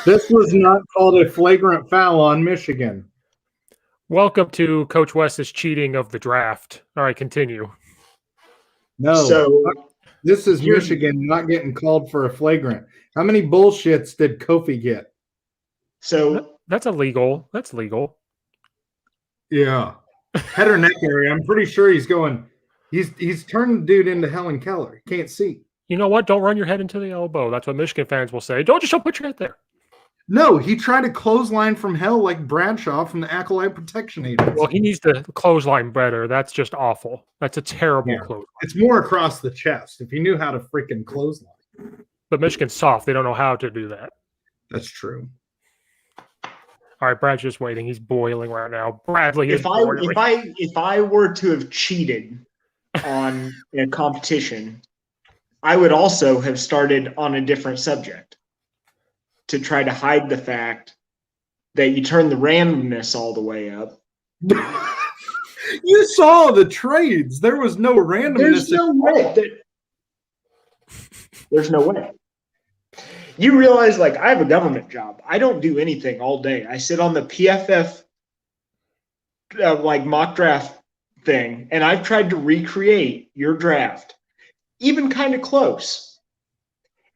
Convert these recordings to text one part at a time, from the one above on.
This was not called a flagrant foul on Michigan. Welcome to Coach West's cheating of the draft. All right, continue. No. So this is Michigan not getting called for a flagrant. How many bullshits did Kofi get? So that's illegal. That's legal. Yeah. Head or neck area. I'm pretty sure he's going. He's turned the dude into Helen Keller. Can't see. You know what? Don't run your head into the elbow. That's what Michigan fans will say. Don't put your head there. No, he tried a clothesline from hell like Bradshaw from the Acolyte Protection Agency. Well, he needs to clothesline better. That's just awful. That's a terrible clothesline. It's more across the chest if he knew how to freaking clothesline. But Michigan's soft. They don't know how to do that. That's true. All right, Brad's just waiting. He's boiling right now. Bradley is boiling. If I were to have cheated on a competition, I would also have started on a different subject to try to hide the fact that you turn the randomness all the way up. You saw the trades. There was no randomness. There's no way. There's no way. You realize, like, I have a government job. I don't do anything all day. I sit on the PFF mock draft thing, and I've tried to recreate your draft, even kind of close.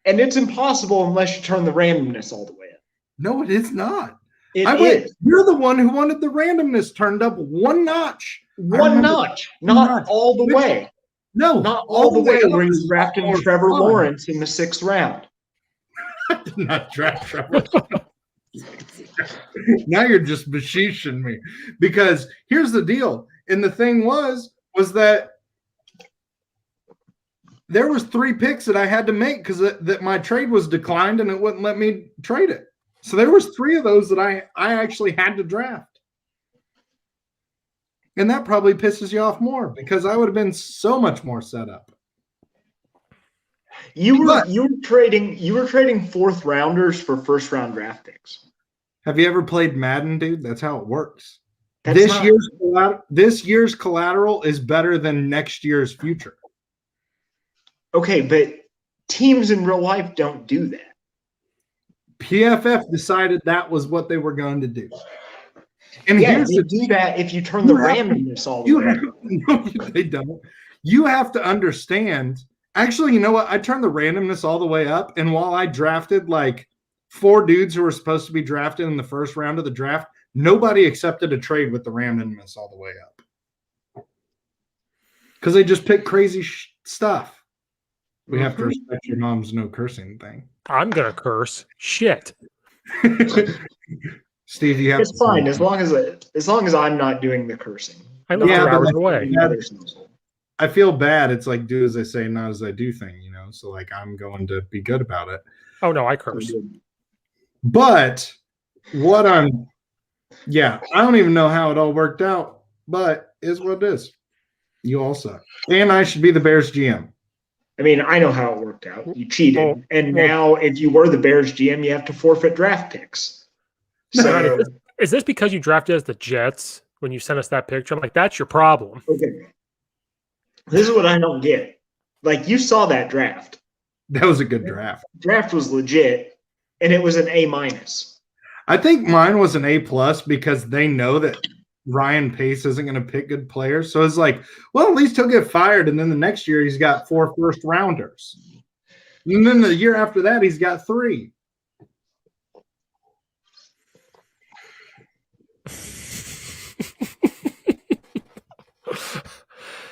And it's impossible unless you turn the randomness all the way up. No, it is not. It is. You're the one who wanted the randomness turned up one notch. One notch, not all the way. No, not all the way where he's drafting Trevor Lawrence in the 6th round. I did not draft Trevor. Now you're just beseeching me. Because here's the deal. And the thing was that there was 3 picks that I had to make because that my trade was declined and it wouldn't let me trade it. So there was 3 of those that I actually had to draft. And that probably pisses you off more because I would have been so much more set up. You were trading 4th rounders for 1st round draft picks. Have you ever played Madden, dude? That's how it works. This year's collateral is better than next year's future. Okay, but teams in real life don't do that. PFF decided that was what they were going to do. And yeah, they do that if you turn the randomness all the way up. No, they don't. You have to understand. Actually, you know what? I turned the randomness all the way up, and while I drafted like 4 dudes who were supposed to be drafted in the 1st round of the draft, nobody accepted a trade with the randomness all the way up. Because they just pick crazy stuff. We have to respect your mom's no cursing thing. I'm going to curse. Shit. Steve, you have it's fine as long as I'm not doing the cursing. I live 2 hours away. I feel bad. It's like do as I say, not as I do thing, you know? So like I'm going to be good about it. Oh no, I curse. But I don't even know how it all worked out, but is what it is. You all suck. And I should be the Bears GM. I mean, I know how it worked out. You cheated. Now if you were the Bears GM, you have to forfeit draft picks. So is this because you drafted as the Jets when you sent us that picture? I'm like, that's your problem. Okay. This is what I don't get. Like, you saw that draft. That was a good draft. Draft was legit, and it was an A-. I think mine was an A+ because they know that Ryan Pace isn't going to pick good players. So it's like, well, at least he'll get fired, and then the next year he's got 4 first rounders. And then the year after that, he's got 3.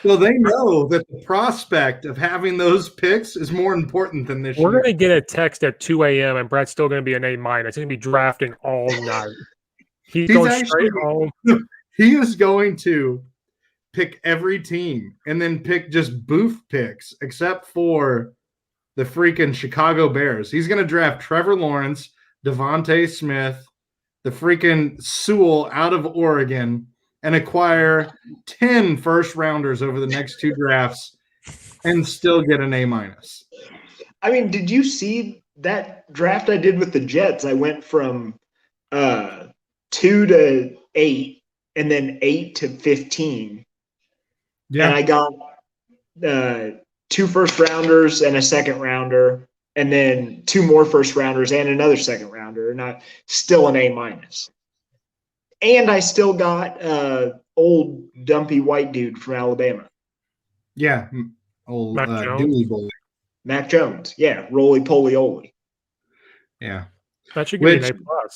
So they know that the prospect of having those picks is more important than this. We're going to get a text at 2 a.m. and Brad's still going to be an A-. He's going to be drafting all night. He's going straight home. He is going to pick every team and then pick just boof picks, except for the freaking Chicago Bears. He's going to draft Trevor Lawrence, Devontae Smith, the freaking Sewell out of Oregon, and acquire 10 first rounders over the next 2 drafts and still get an A-. I mean, did you see that draft I did with the Jets? I went from 2 to 8 and then 8 to 15. Yeah. And I got 2 first rounders and a 2nd rounder and then 2 more first rounders and another second rounder, and I still an A-. And I still got old dumpy white dude from Alabama. Yeah, old Mac Jones? Dooley boy. Mac Jones. Yeah, roly-poly-oly. Yeah. That should give you an A+.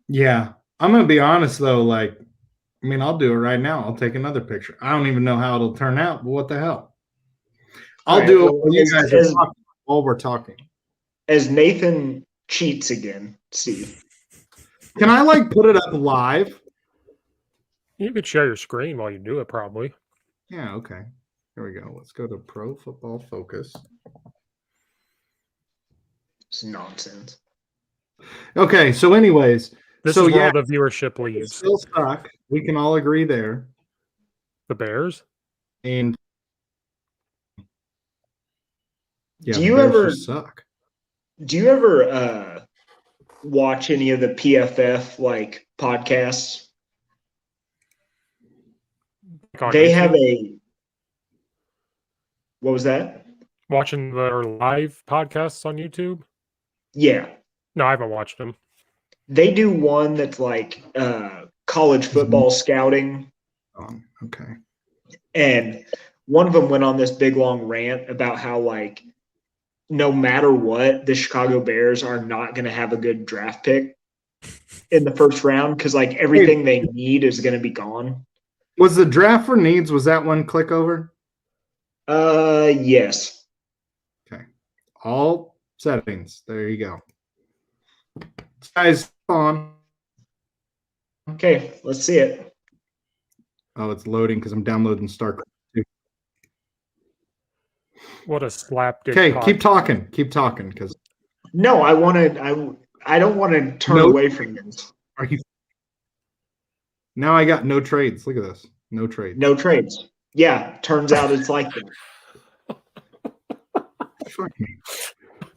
Yeah. I'm going to be honest, though. Like, I mean, I'll do it right now. I'll take another picture. I don't even know how it'll turn out, but what the hell? I'll do it while you guys are talking, while we're talking. As Nathan cheats again, Steve. Can I, like, put it up live? You could share your screen while you do it, probably. Yeah, okay. Here we go. Let's go to Pro Football Focus. It's nonsense. Okay, so anyways. This is where all the viewership leaves. Still suck. We can all agree there. The Bears? And yeah, do you ever suck? Do you ever watch any of the PFF like podcasts? They have a what was that? Watching their live podcasts on YouTube? Yeah. No, I haven't watched them. They do one that's like college football scouting. Okay. And one of them went on this big long rant about how like no matter what, the Chicago Bears are not going to have a good draft pick in the first round because like everything they need is going to be gone. Was the draft for needs, was that one click over? Yes. Okay. All settings. There you go. Guys, on. Okay, let's see it. Oh, it's loading because I'm downloading StarCraft 2. What a slapdick. Okay, keep talking. Keep talking because no, I don't want to turn away from this. Are you? Now I got no trades. Look at this. No trades. No trades. Yeah, turns out it's like that. Fuck me.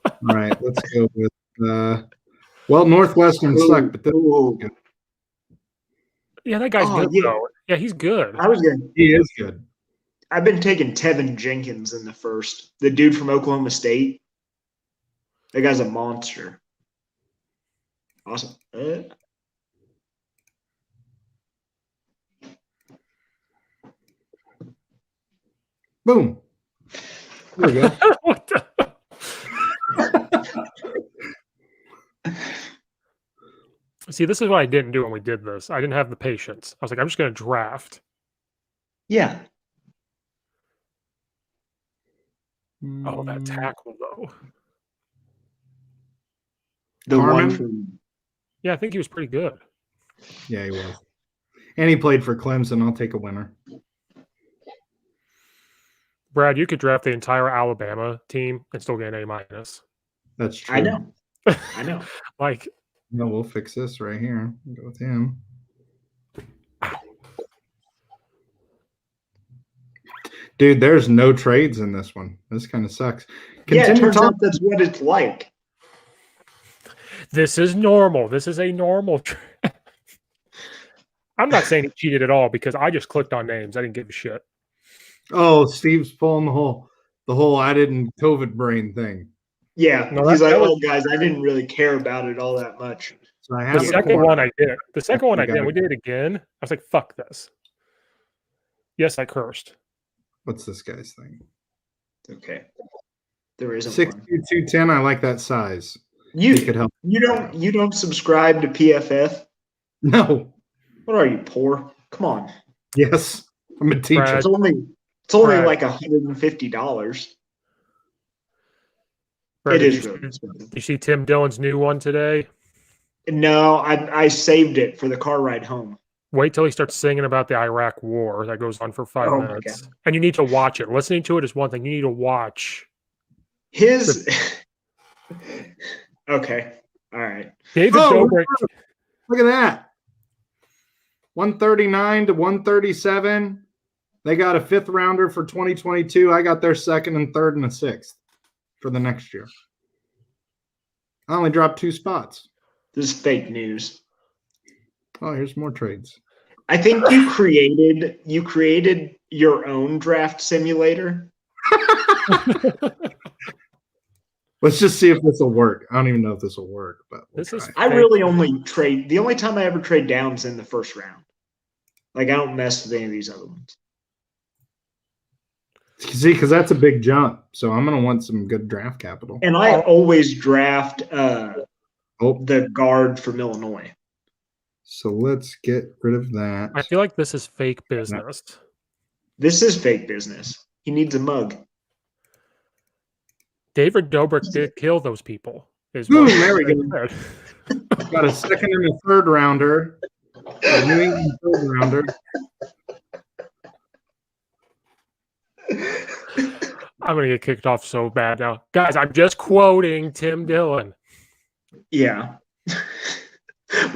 All right, let's go with well, Northwestern sucked, but this is good. Yeah, that guy's good though. Yeah, he's good. He is good. I've been taking Tevin Jenkins in the first. The dude from Oklahoma State. That guy's a monster. Awesome. Boom. There we go. What the? See, this is what I didn't do when we did this. I didn't have the patience. I was like, I'm just going to draft. Yeah. Oh, that tackle, though. The Harmon? one from Yeah, I think he was pretty good. Yeah, he was. And he played for Clemson. I'll take a winner. Brad, you could draft the entire Alabama team and still get an A-. That's true. I know. I know. Like, no, we'll fix this right here. Go with him. Dude, there's no trades in this one. This kind of sucks. Yeah, it turns out that's what it's like. this is normal. This is a normal I'm not saying he cheated at all because I just clicked on names. I didn't give a shit. Oh, Steve's pulling the whole I didn't COVID brain thing. Yeah, No, he's like, that was- oh, guys, I didn't really care about it all that much. So I have The second one I did. The second one I did. got We did it again. I was like, fuck this. Yes, I cursed. What's this guy's thing? Okay. There isn't 6'2", 210. I like that size. You He could help. you don't subscribe to PFF? No. What are you, poor? Come on. Yes. I'm a teacher. Brad. It's only Brad. like $150. Brad, It did is you, really expensive. you see Tim Dillon's new one today? No, I saved it for the car ride home. Wait till he starts singing about the Iraq War. That goes on for 5 Oh my minutes. God. And you need to watch it. Listening to it is one thing. You need to watch. His okay. All right. David Oh, Dobrik. look at that. 139 to 137. They got a 5th rounder for 2022. I got their 2nd and 3rd and a 6th for the next year. I only dropped 2 spots. This is fake news. Oh, here's more trades. I think you created your own draft simulator. Let's just see if this will work. I don't even know if this will work, but This is I really only trade. The only time I ever trade downs in the first round. Like I don't mess with any of these other ones. see, because that's a big jump. So I'm gonna want some good draft capital. And I always draft the guard from Illinois. So let's get rid of that. I feel like this is fake business. This is fake business. He needs a mug. David Dobrik did kill those people. Boom, there we go. Got a second and a third rounder. A New England third rounder. I'm going to get kicked off so bad now. Guys, I'm just quoting Tim Dillon. Yeah.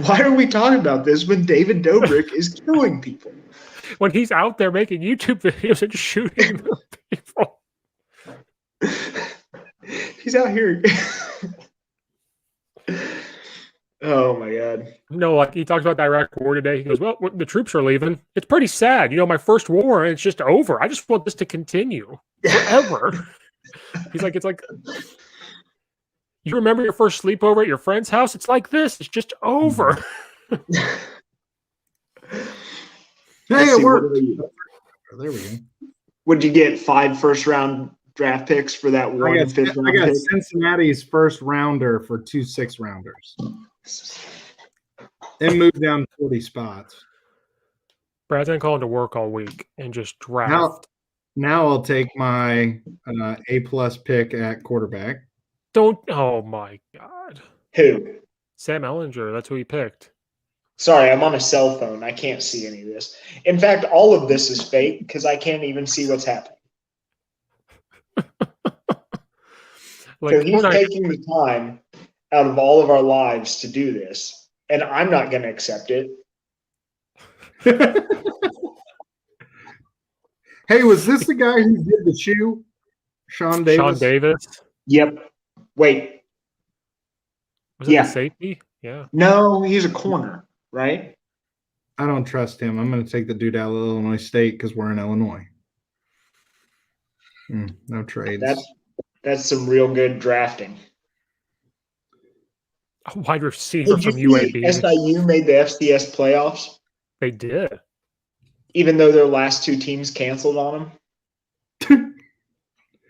Why are we talking about this when David Dobrik is killing people? When he's out there making YouTube videos and shooting the people. He's out here. Oh, my God. No, like he talks about the Iraq war today. He goes, well, the troops are leaving. It's pretty sad. You know, my first war, and it's just over. I just want this to continue forever. He's like, it's like, you remember your first sleepover at your friend's house? It's like this. It's just over. Hey, it worked. There we go. Would you get 5 first-round draft picks for that one and fifth round I got pick? Cincinnati's first rounder for 2 6-rounders. And moved down 40 spots. Brad's going to call into work all week and just draft. Now I'll take my A-plus pick at quarterback. Oh, my God. Who? Sam Ellinger. That's who he picked. Sorry, I'm on a cell phone. I can't see any of this. In fact, all of this is fake because I can't even see what's happening. Like, So he's taking the time out of all of our lives to do this, and I'm not going to accept it. Hey, was this the guy who did the shoe? Sean Davis? Sean Davis. Yep. Wait. Was it the safety? Yeah. No, he's a corner, right? I don't trust him. I'm going to take the dude out of Illinois State because we're in Illinois. No trades. That's some real good drafting. A wide receiver Did you from see UAB. SIU made the FCS playoffs, They did. even though their last 2 teams canceled on them?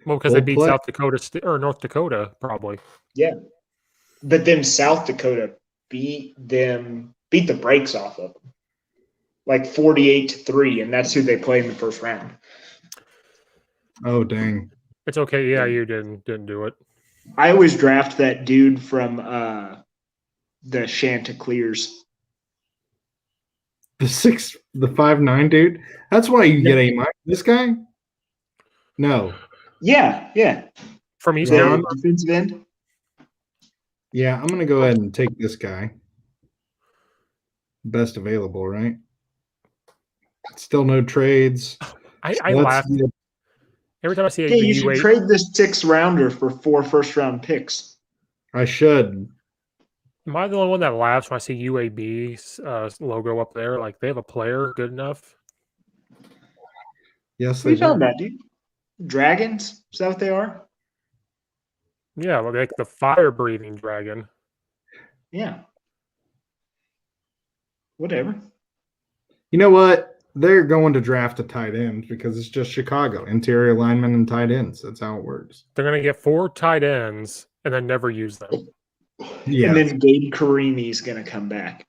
Well, because they beat South Dakota or North Dakota, probably. Yeah. But then South Dakota beat the brakes off of them. Like 48-3, and that's who they played in the first round. Oh, dang. It's okay. Yeah, you didn't do it. I always draft that dude from the Chanticleers. The 5'9" dude? That's why you get A-. This guy? No. Yeah. From East The Carolina. defensive end. Yeah, I'm going to go ahead and take this guy. Best available, right? Still no trades. I laugh. Every time I see a You should trade this 6-rounder for 4 first-round picks. I should. Am I the only one that laughs when I see UAB's logo up there? Like, they have a player good enough? Yes, We they found do. that, dude. Dragons? Is that what they are? Yeah, like the fire-breathing dragon. Yeah. Whatever. You know what? They're going to draft a tight end because it's just Chicago. Interior linemen and tight ends. That's how it works. They're going to get 4 tight ends and then never use them. Yeah. And then Gabe Karimi's going to come back.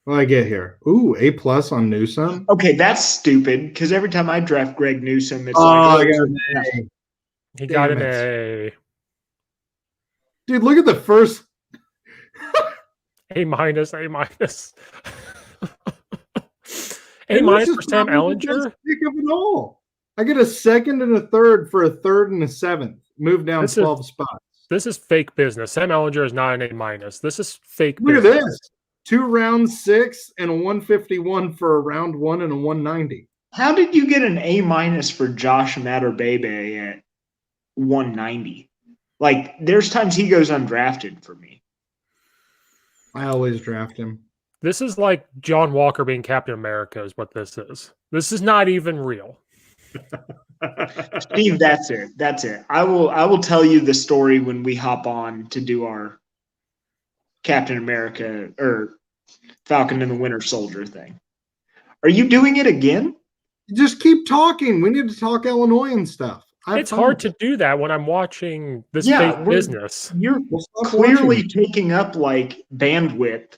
What I get here? Ooh, A+ on Newsome. Okay, that's stupid because every time I draft Greg Newsome, it's I like, got an A. He got an Damn A. Dude, look at the first. A-. A-. Hey, A- this is for Sam probably the Ellinger. best pick of it all. I get a second and a third for a third and a seventh. Move down This is- 12 spots. This is fake business. Sam Ellinger is not an A-. This is fake Look at business. this. 2 round 6 and a 151 for a round 1 and a 190. how did you get an A- for Josh Matterbebe at 190? Like, there's times he goes undrafted for me. I always draft him. This is like John Walker being Captain America is what this is. This is not even real. Steve, that's it. That's it. I will tell you the story when we hop on to do our Captain America or Falcon and the Winter Soldier thing. Are you doing it again? Just keep talking. We need to talk Illinois and stuff. It's hard to do that when I'm watching this fake business. You're clearly taking up like bandwidth.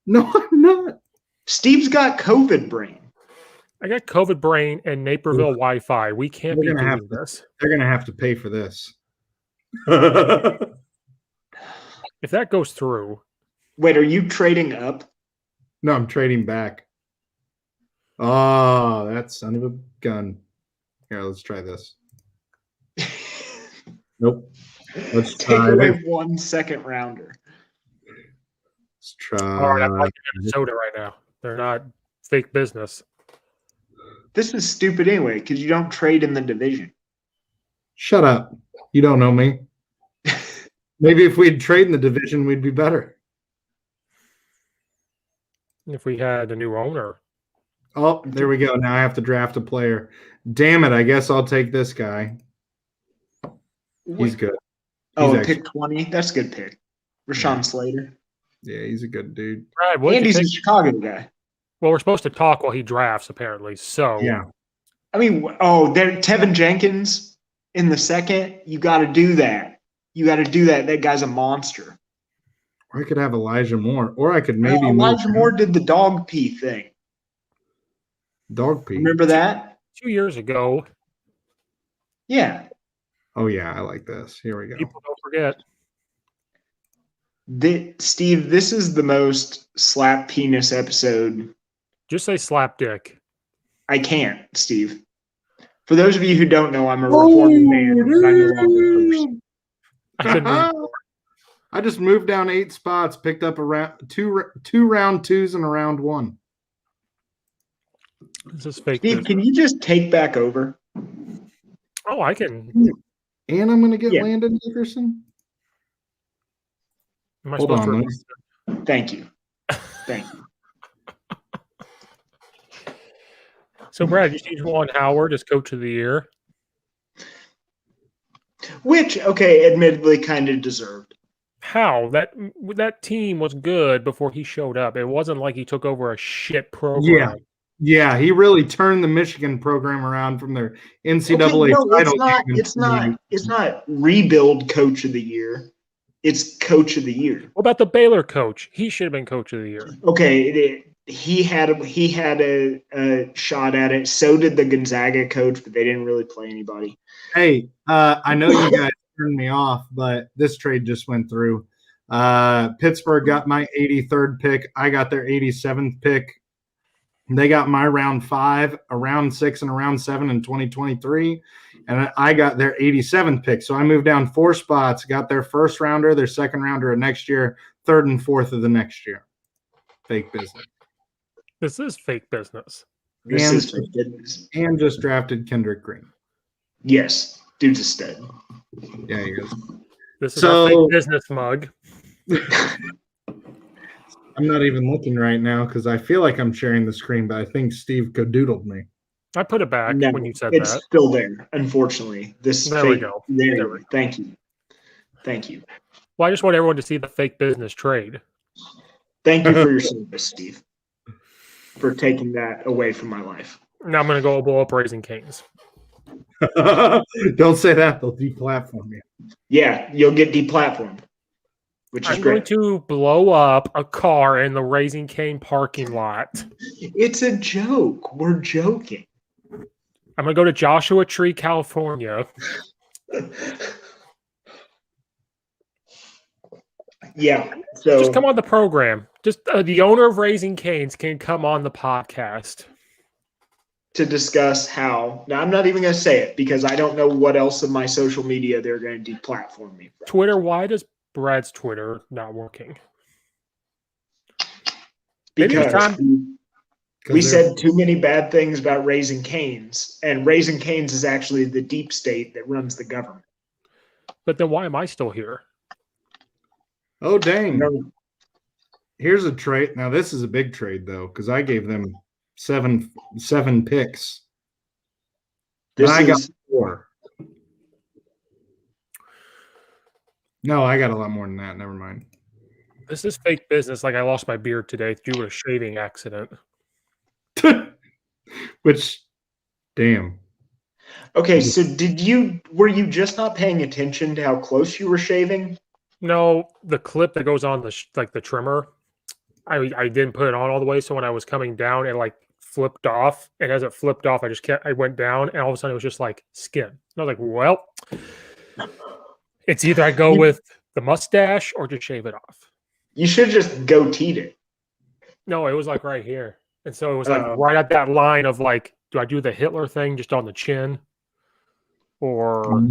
No, I'm not. Steve's got COVID brain. I got COVID brain and Naperville Wi-Fi. We can't be doing this. They're going to have to pay for this. If that goes through. Wait, are you trading up? No, I'm trading back. Oh, that son of a gun. Here, let's try this. Nope. Let's Take try away it. 1 second rounder. Let's try. All right, I'm liking Minnesota right now. They're not fake business. This is stupid anyway because you don't trade in the division. Shut up. You don't know me. Maybe if we'd trade in the division, we'd be better. If we had a new owner. Oh, there we go. Now I have to draft a player. Damn it. I guess I'll take this guy. He's good. Pick 20. That's a good pick. Rashawn Slater. Yeah, he's a good dude. Right, and he's a Chicago guy. Well, we're supposed to talk while he drafts, apparently. So yeah. I mean, there Tevin Jenkins in the second. You got to do that. You got to do that. That guy's a monster. Or I could have Elijah Moore. Or I could maybe Elijah Moore did the dog pee thing. Dog pee. Remember that? 2 years ago. Yeah. Oh, yeah. I like this. Here we go. People don't forget. Steve, this is the most slap penis episode. Just say slap dick. I can't, Steve. For those of you who don't know, I'm a reformed man. And I'm no longer cursed. I just moved down 8 spots, picked up two round twos and a round one. This is fake. Steve, can you just take back over? Oh, I can. And I'm going to get Landon Dickerson. Hold on. Thank you. Thank you. So, Brad, you see Juan Howard as coach of the year? Which, okay, admittedly kind of deserved. How? That team was good before he showed up. It wasn't like he took over a shit program. Yeah. Yeah, he really turned the Michigan program around from their NCAA title. It's not rebuild coach of the year. It's coach of the year. What about the Baylor coach? He should have been coach of the year. Okay, he had a shot at it. So did the Gonzaga coach, but they didn't really play anybody. Hey, I know you guys turned me off, but this trade just went through. Pittsburgh got my 83rd pick. I got their 87th pick. They got my round 5, a round 6, and a round 7 in 2023. And I got their 87th pick. So I moved down 4 spots, got their first rounder, their second rounder of next year, 3rd and 4th of the next year. Fake business. This is fake business. This is fake business. And just drafted Kendrick Green. Yes. Dude's a stud. Yeah, he is. This is a fake business mug. I'm not even looking right now because I feel like I'm sharing the screen, but I think Steve cadoodled me. I put it back when you said it's that. It's still there, unfortunately. There we go. There we go. Thank you. Thank you. Well, I just want everyone to see the fake business trade. Thank you for your service, Steve, for taking that away from my life. Now I'm going to go blow up Raising Cane's. Don't say that. They'll deplatform you. Yeah, you'll get deplatformed. I'm going to blow up a car in the Raising Cane parking lot. It's a joke. We're joking. I'm going to go to Joshua Tree, California. Yeah. So just come on the program. Just the owner of Raising Cane's can come on the podcast to discuss how. Now, I'm not even going to say it because I don't know what else of my social media they're going to deplatform me from. Twitter, why does Brad's Twitter not working? Because we said too many bad things about Raising Cane's, and Raising Cane's is actually the deep state that runs the government. But then why am I still here? Oh, dang. No. Here's a trade. Now, this is a big trade, though, because I gave them seven picks. 4. No, I got a lot more than that. Never mind. This is fake business. Like I lost my beard today due to a shaving accident. Which, damn. Okay, so were you just not paying attention to how close you were shaving? No, the clip that goes on the trimmer, I didn't put it on all the way. So when I was coming down, it like flipped off, and as it flipped off, I went down, and all of a sudden it was just like skin. And I was like, well, it's either I go with the mustache or just shave it off. You should just goateed it. No, it was like right here, and so it was like right at that line of like, do I do the Hitler thing just on the chin, or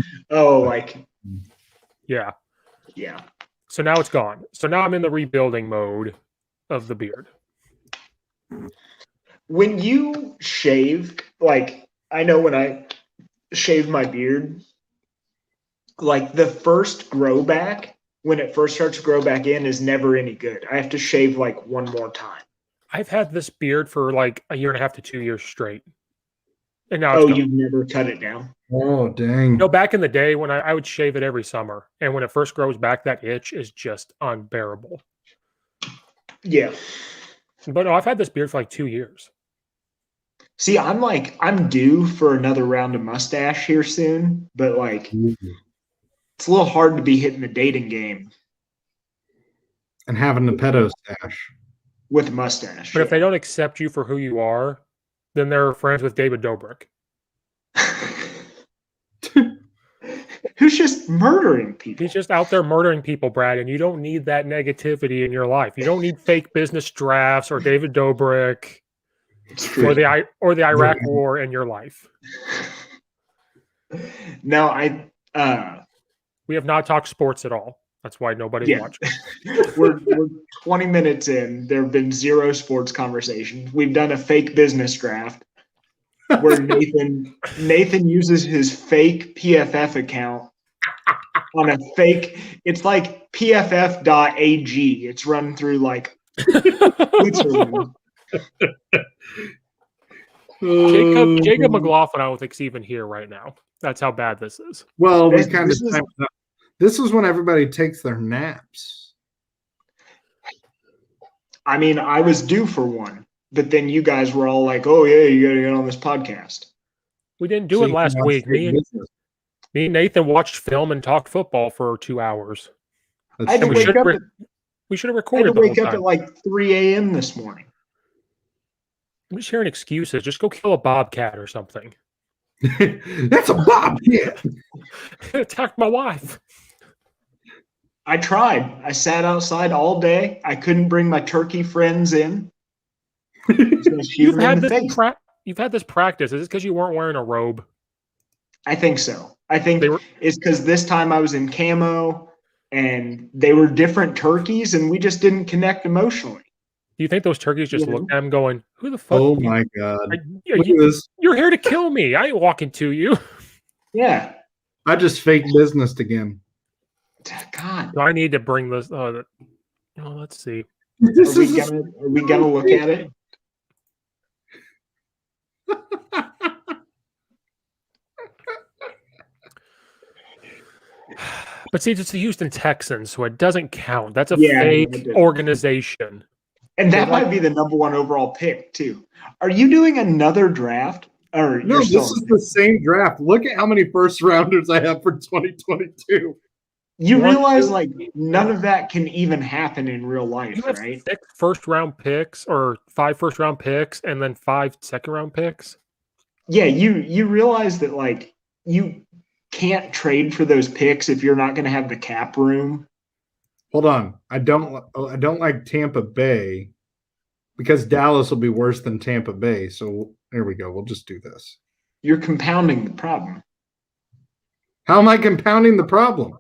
yeah. So now it's gone. So now I'm in the rebuilding mode of the beard. When you shave, like I know when I shave my beard, like the first grow back, when it first starts to grow back in, is never any good. I have to shave like one more time. I've had this beard for like a year and a half to 2 years straight. And now it's gone. You've never cut it down? Oh, dang. No, back in the day when I would shave it every summer. And when it first grows back, that itch is just unbearable. Yeah. But no, I've had this beard for like 2 years. See, I'm due for another round of mustache here soon, but like it's a little hard to be hitting the dating game. And having the pedo stash. With a mustache. But if they don't accept you for who you are, then they're friends with David Dobrik. Who's just murdering people. He's just out there murdering people, Brad, and you don't need that negativity in your life. You don't need fake business drafts or David Dobrik or the Iraq War in your life. No, we have not talked sports at all. That's why nobody's watching. we're 20 minutes in. There have been 0 sports conversations. We've done a fake business draft where Nathan uses his fake PFF account on a fake. It's like PFF.ag. It's run through like Switzerland. Jacob McLaughlin, I don't think, is even here right now. That's how bad this is. Well, this is when everybody takes their naps. I mean, I was due for one, but then you guys were all like, "Oh yeah, you got to get on this podcast." We didn't do it last week. Me and Nathan watched film and talked football for 2 hours. I had to wake up. We should have recorded. I had to wake up at like 3 a.m. this morning. I'm just hearing excuses. Just go kill a bobcat or something. That's a bobcat. It attacked my wife. I tried. I sat outside all day. I couldn't bring my turkey friends in. You've had this practice. Is it because you weren't wearing a robe? I think so. I think it's because this time I was in camo and they were different turkeys and we just didn't connect emotionally. Do you think those turkeys just looked at him going, "Who the fuck? Oh my God. You're here to kill me. I ain't walking to you." Yeah. I just fake businessed again. God. Do I need to bring this? Let's see. Are we gonna look at it? But see, it's the Houston Texans, so it doesn't count. That's a fake organization. And that might be the number 1 overall pick, too. Are you doing another draft? Or no, this is the same draft. Look at how many first rounders I have for 2022. You realize, like, none of that can even happen in real life, you have right? 6 first-round picks or 5 first-round picks and then 5 second-round picks? Yeah, you realize that, like, you can't trade for those picks if you're not going to have the cap room. Hold on. I don't like Tampa Bay because Dallas will be worse than Tampa Bay. So there we go. We'll just do this. You're compounding the problem. How am I compounding the problem?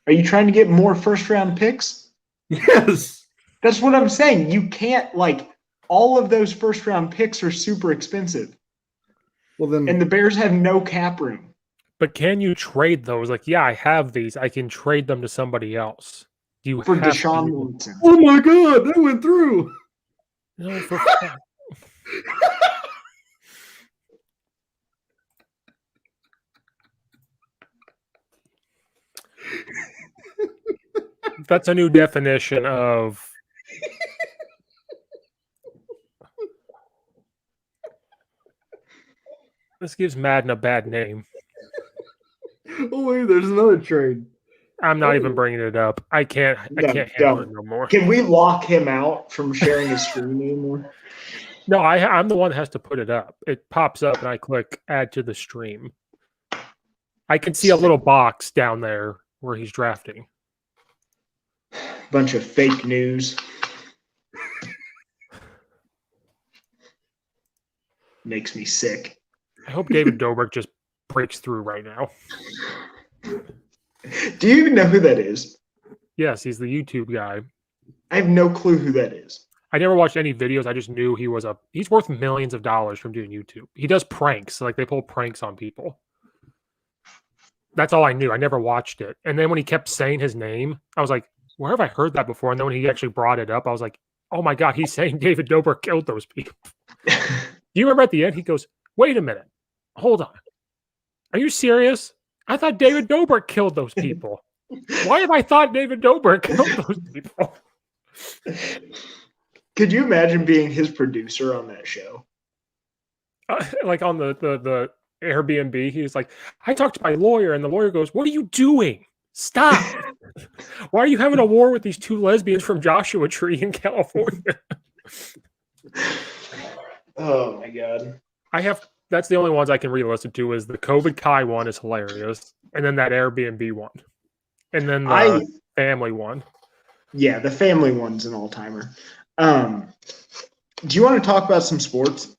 Are you trying to get more first-round picks? Yes. That's what I'm saying. You can't, like, all of those first-round picks are super expensive. Well, then, and the Bears have no cap room. But can you trade those? Like, yeah, I have these. I can trade them to somebody else. For Deshaun Watson. Oh my God, that went through. No, That's a new definition of. This gives Madden a bad name. Oh wait, there's another trade. I'm not even bringing it up. I can't handle it no more. Can we lock him out from sharing his screen anymore? No, I'm the one that has to put it up. It pops up and I click add to the stream. I can see a little box down there where he's drafting. Bunch of fake news. Makes me sick. I hope David Dobrik just breaks through right now. Do you even know who that is? Yes, he's the YouTube guy. I have no clue who that is. I never watched any videos. I just knew he's worth millions of dollars from doing YouTube. He does pranks. Like they pull pranks on people. That's all I knew. I never watched it. And then when he kept saying his name, I was like, where have I heard that before? And then when he actually brought it up, I was like, oh my God, he's saying David Dobrik killed those people. Do you remember at the end, he goes, wait a minute. Hold on. Are you serious? I thought David Dobrik killed those people. Why have I thought David Dobrik killed those people? Could you imagine being his producer on that show? Like on the Airbnb, he's like, I talked to my lawyer, and the lawyer goes, what are you doing? Stop. Why are you having a war with these two lesbians from Joshua Tree in California? Oh my God. That's the only ones I can re-listen to is the COVID Kai one is hilarious. And then that Airbnb one. And then the family one. Yeah, the family one's an all-timer. Do you want to talk about some sports?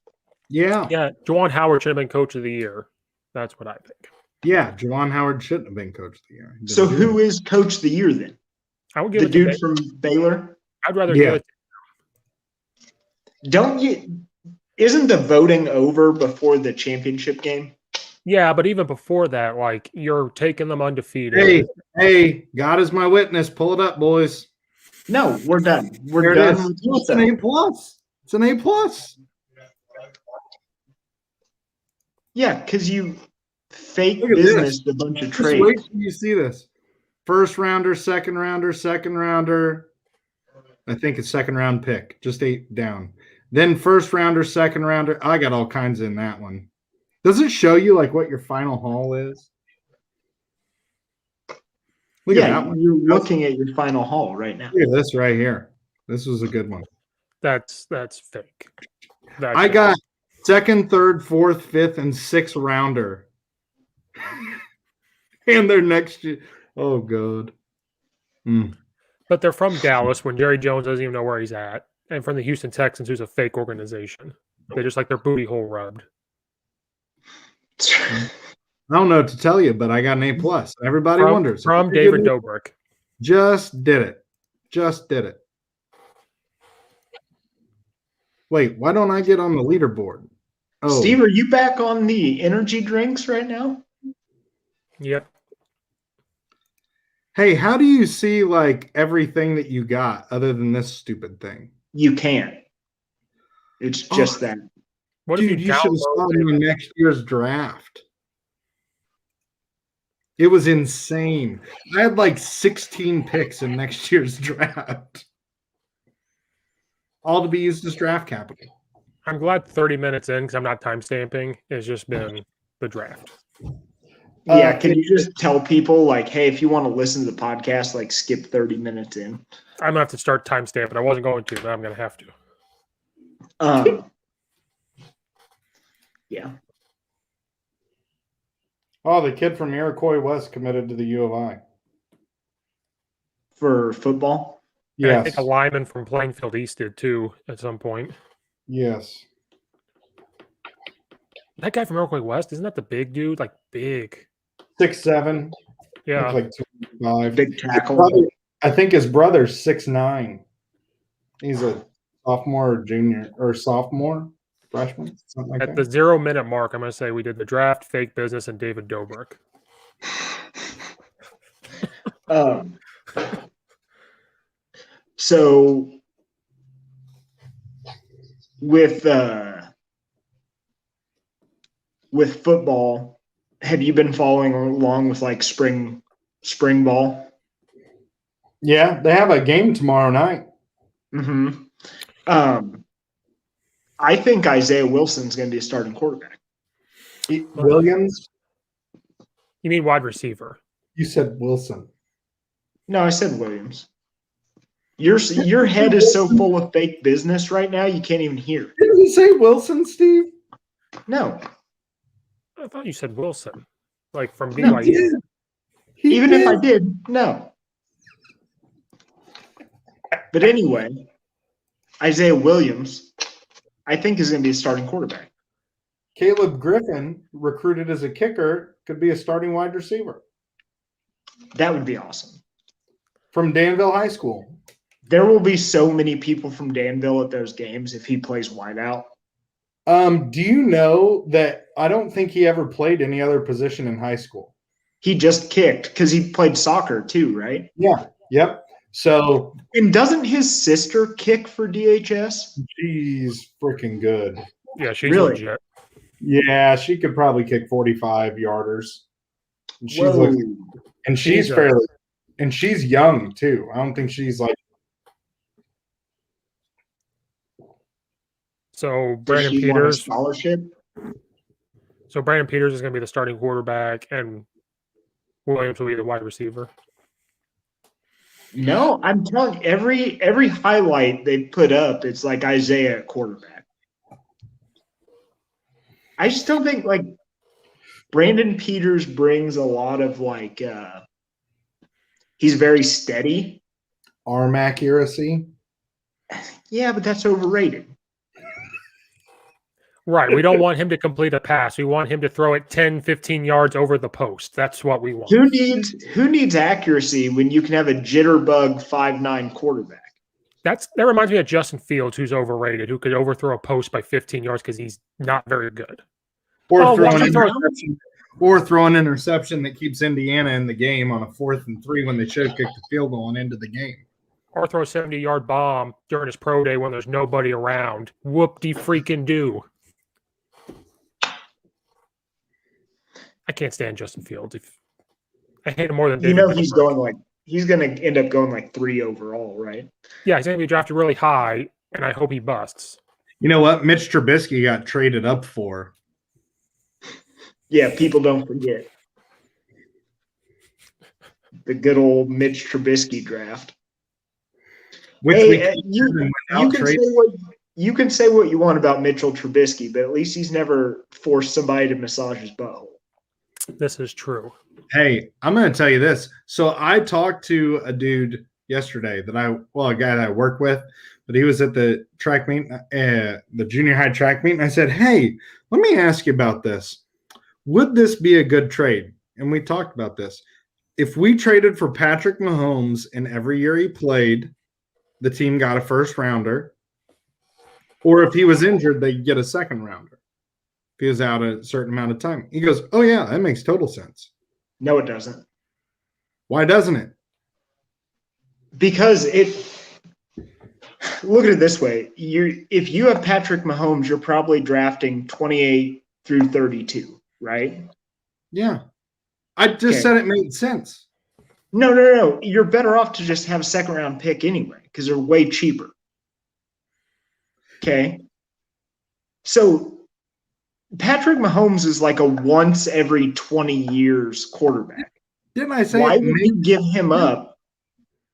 Yeah. Yeah, Juan Howard should have been coach of the year. That's what I think. Yeah, Juwan Howard shouldn't have been coach of the year. So who is coach of the year then? I would give the it dude to from Baylor? I'd rather give it Isn't the voting over before the championship game? Yeah, but even before that, like you're taking them undefeated. Hey, God is my witness. Pull it up, boys. No, we're done. We're There done. it is. It's an A plus. It's an A plus. Yeah, because you fake Look at business this. a bunch of Just trades. wait till you see this. First rounder, second rounder, second rounder. I think it's second round pick. Just 8 down. Then first rounder, second rounder. I got all kinds in that one. Does it show you like what your final haul is? Look at that one. You're looking at your final haul right now. Look at this right here. This was a good one. That's fake. I got second, third, fourth, fifth, and sixth rounder. And their next year. Oh, God. But they're from Dallas when Jerry Jones doesn't even know where he's at. And from the Houston Texans, who's a fake organization. They just like their booty hole rubbed. I don't know what to tell you, but I got an A plus. Everybody wonders. From David Dobrik. Just did it. Just did it. Wait, why don't I get on the leaderboard? Oh, Steve, are you back on the energy drinks right now? Yep. Hey, how do you see like everything that you got other than this stupid thing? You can't. It's just that. What Dude, if you should have saw me in next year's draft. It was insane. I had like 16 picks in next year's draft. All to be used as draft capital. I'm glad 30 minutes in, because I'm not time stamping, it's just been the draft. Yeah, can you just tell people, like, hey, if you want to listen to the podcast, like, skip 30 minutes in? I'm going to have to start time stamping. I wasn't going to, but I'm going to have to. Yeah. Oh, the kid from Iroquois West committed to the U of I. For football? Yeah, I think a lineman from Plainfield East did too at some point. Yes. That guy from Iroquois West, isn't that the big dude? Like big. 6'7". Yeah. Like 205. Big tackle. I think his brother's 6'9". He's a sophomore or junior or sophomore, freshman, something like At that. the 0 minute mark, I'm going to say we did the draft, fake business, and David Dobrik. So with football, have you been following along with like spring spring ball. Yeah, they have a game tomorrow night. Mm-hmm. I think Isaiah Wilson's going to be a starting quarterback. Williams? You mean wide receiver? You said Wilson. No, I said Williams. Your head is so full of fake business right now, you can't even hear. Didn't you say Wilson, Steve? No. I thought you said Wilson, like from No, BYU. Even if I did, no. But anyway, Isaiah Williams, I think, is going to be a starting quarterback. Caleb Griffin, recruited as a kicker, could be a starting wide receiver. That would be awesome. From Danville High School. There will be so many people from Danville at those games if he plays wideout. Do you know that I don't think he ever played any other position in high school? He just kicked because he played soccer too, right? Yeah. Yep. So. And doesn't his sister kick for DHS? She's freaking good. Yeah, she's Really? legit. Yeah, she could probably kick 45 yarders. And she's Jesus. fairly, and she's young too. I don't think she's like. So Does Brandon she want a Peters. scholarship? So Brandon Peters is going to be the starting quarterback, and Williams will be the wide receiver. No, I'm telling you, every highlight they put up, it's like Isaiah at quarterback. I just don't think like Brandon Peters brings a lot of like he's very steady. Arm accuracy. Yeah, but that's overrated. Right. We don't want him to complete a pass. We want him to throw it 10, 15 yards over the post. That's what we want. Who needs accuracy when you can have a jitterbug 5'9" quarterback? That reminds me of Justin Fields, who's overrated, who could overthrow a post by 15 yards because he's not very good. Or throw an interception that keeps Indiana in the game on a 4th and 3 when they should have kicked the field goal and into the game. Or throw a 70-yard bomb during his pro day when there's nobody around. Whoop-de-freaking-do. I can't stand Justin Fields. I hate him more than David. He's going to end up going like 3 overall, right? Yeah, he's going to be drafted really high, and I hope he busts. You know what? Mitch Trubisky got traded up for. Yeah, people don't forget the good old Mitch Trubisky draft. You can say what you want about Mitchell Trubisky, but at least he's never forced somebody to massage his butthole. This is true. Hey, I'm going to tell you this. So I talked to a dude yesterday a guy that I work with, but he was at the track meet, the junior high track meet, and I said, hey, let me ask you about this. Would this be a good trade? And we talked about this. If we traded for Patrick Mahomes and every year he played, the team got a first rounder, or if he was injured, they'd get a second rounder. If he was out a certain amount of time. He goes, oh, yeah, that makes total sense. No, it doesn't. Why doesn't it? Because look at it this way. If you have Patrick Mahomes, you're probably drafting 28 through 32, right? Yeah. I just said it made sense. No. You're better off to just have a second-round pick anyway because they're way cheaper. Okay? So Patrick Mahomes is like a once every 20 years quarterback. Didn't I say why would you give him up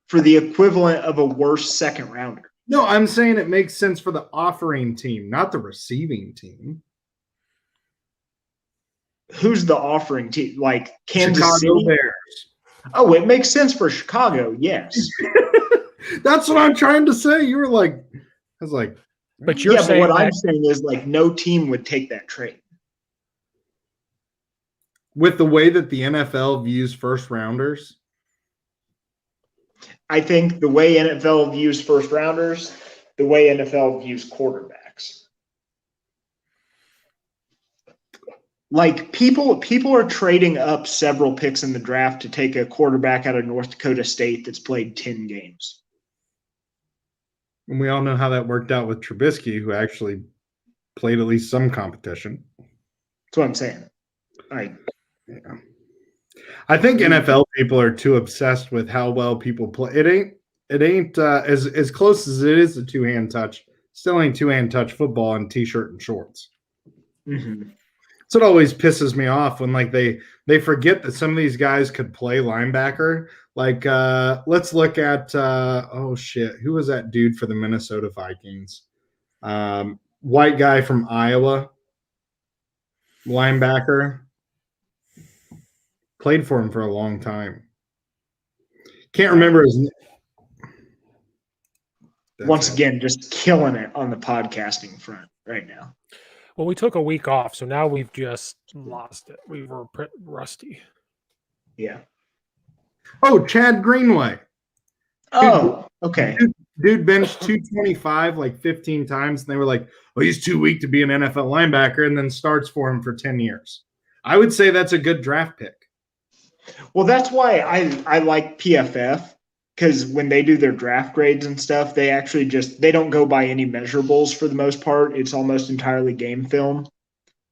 for the equivalent of a worse second rounder? No, I'm saying it makes sense for the offering team, not the receiving team. Who's the offering team? Like Kansas Chicago City? Bears. Oh, it makes sense for Chicago, yes. That's what I'm trying to say. You were like, I was like, but you're saying what I'm saying is like no team would take that trade. With the way that the NFL views first rounders? I think the way NFL views first rounders, the way NFL views quarterbacks. Like people are trading up several picks in the draft to take a quarterback out of North Dakota State that's played 10 games. And we all know how that worked out with Trubisky, who actually played at least some competition. That's what I'm saying. Yeah. I think NFL people are too obsessed with how well people play. It ain't as close as it is a two-hand touch. Still ain't two-hand touch football in t-shirt and shorts. Mm-hmm. So it always pisses me off when like they forget that some of these guys could play linebacker. Like let's look at oh shit, who was that dude for the Minnesota Vikings? White guy from Iowa, linebacker. Played for him for a long time. Can't remember his name. Once again, just killing it on the podcasting front right now. Well, we took a week off, so now we've just lost it. We were rusty. Yeah. Oh, Chad Greenway. Oh, okay. Dude benched 225 like 15 times, and they were like, oh, he's too weak to be an NFL linebacker, and then starts for him for 10 years. I would say that's a good draft pick. Well, that's why I like PFF, because when they do their draft grades and stuff, they actually they don't go by any measurables for the most part. It's almost entirely game film.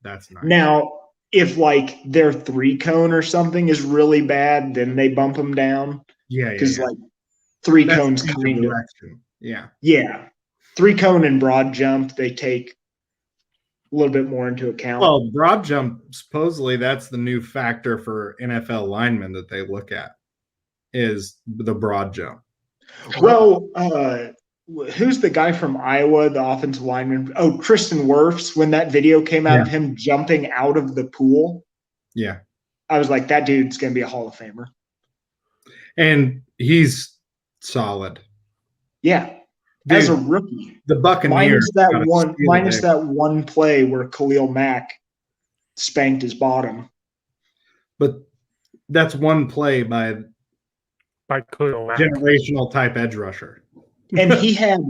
That's nice. Now, if like their 3-cone or something is really bad, then they bump them down. Yeah. Because like 3-cones kind kind of direction. Yeah. 3-cone and broad jump, they take a little bit more into account. Well, broad jump, supposedly that's the new factor for NFL linemen that they look at is the broad jump. Well, who's the guy from Iowa, the offensive lineman? Oh, Tristan Wirfs, when that video came out of him jumping out of the pool. Yeah. I was like, that dude's going to be a Hall of Famer. And he's solid. Yeah. Dude, as a rookie. The Buccaneers minus that one play where Khalil Mack spanked his bottom. But that's one play by Khalil Mack. Generational type edge rusher. And he had,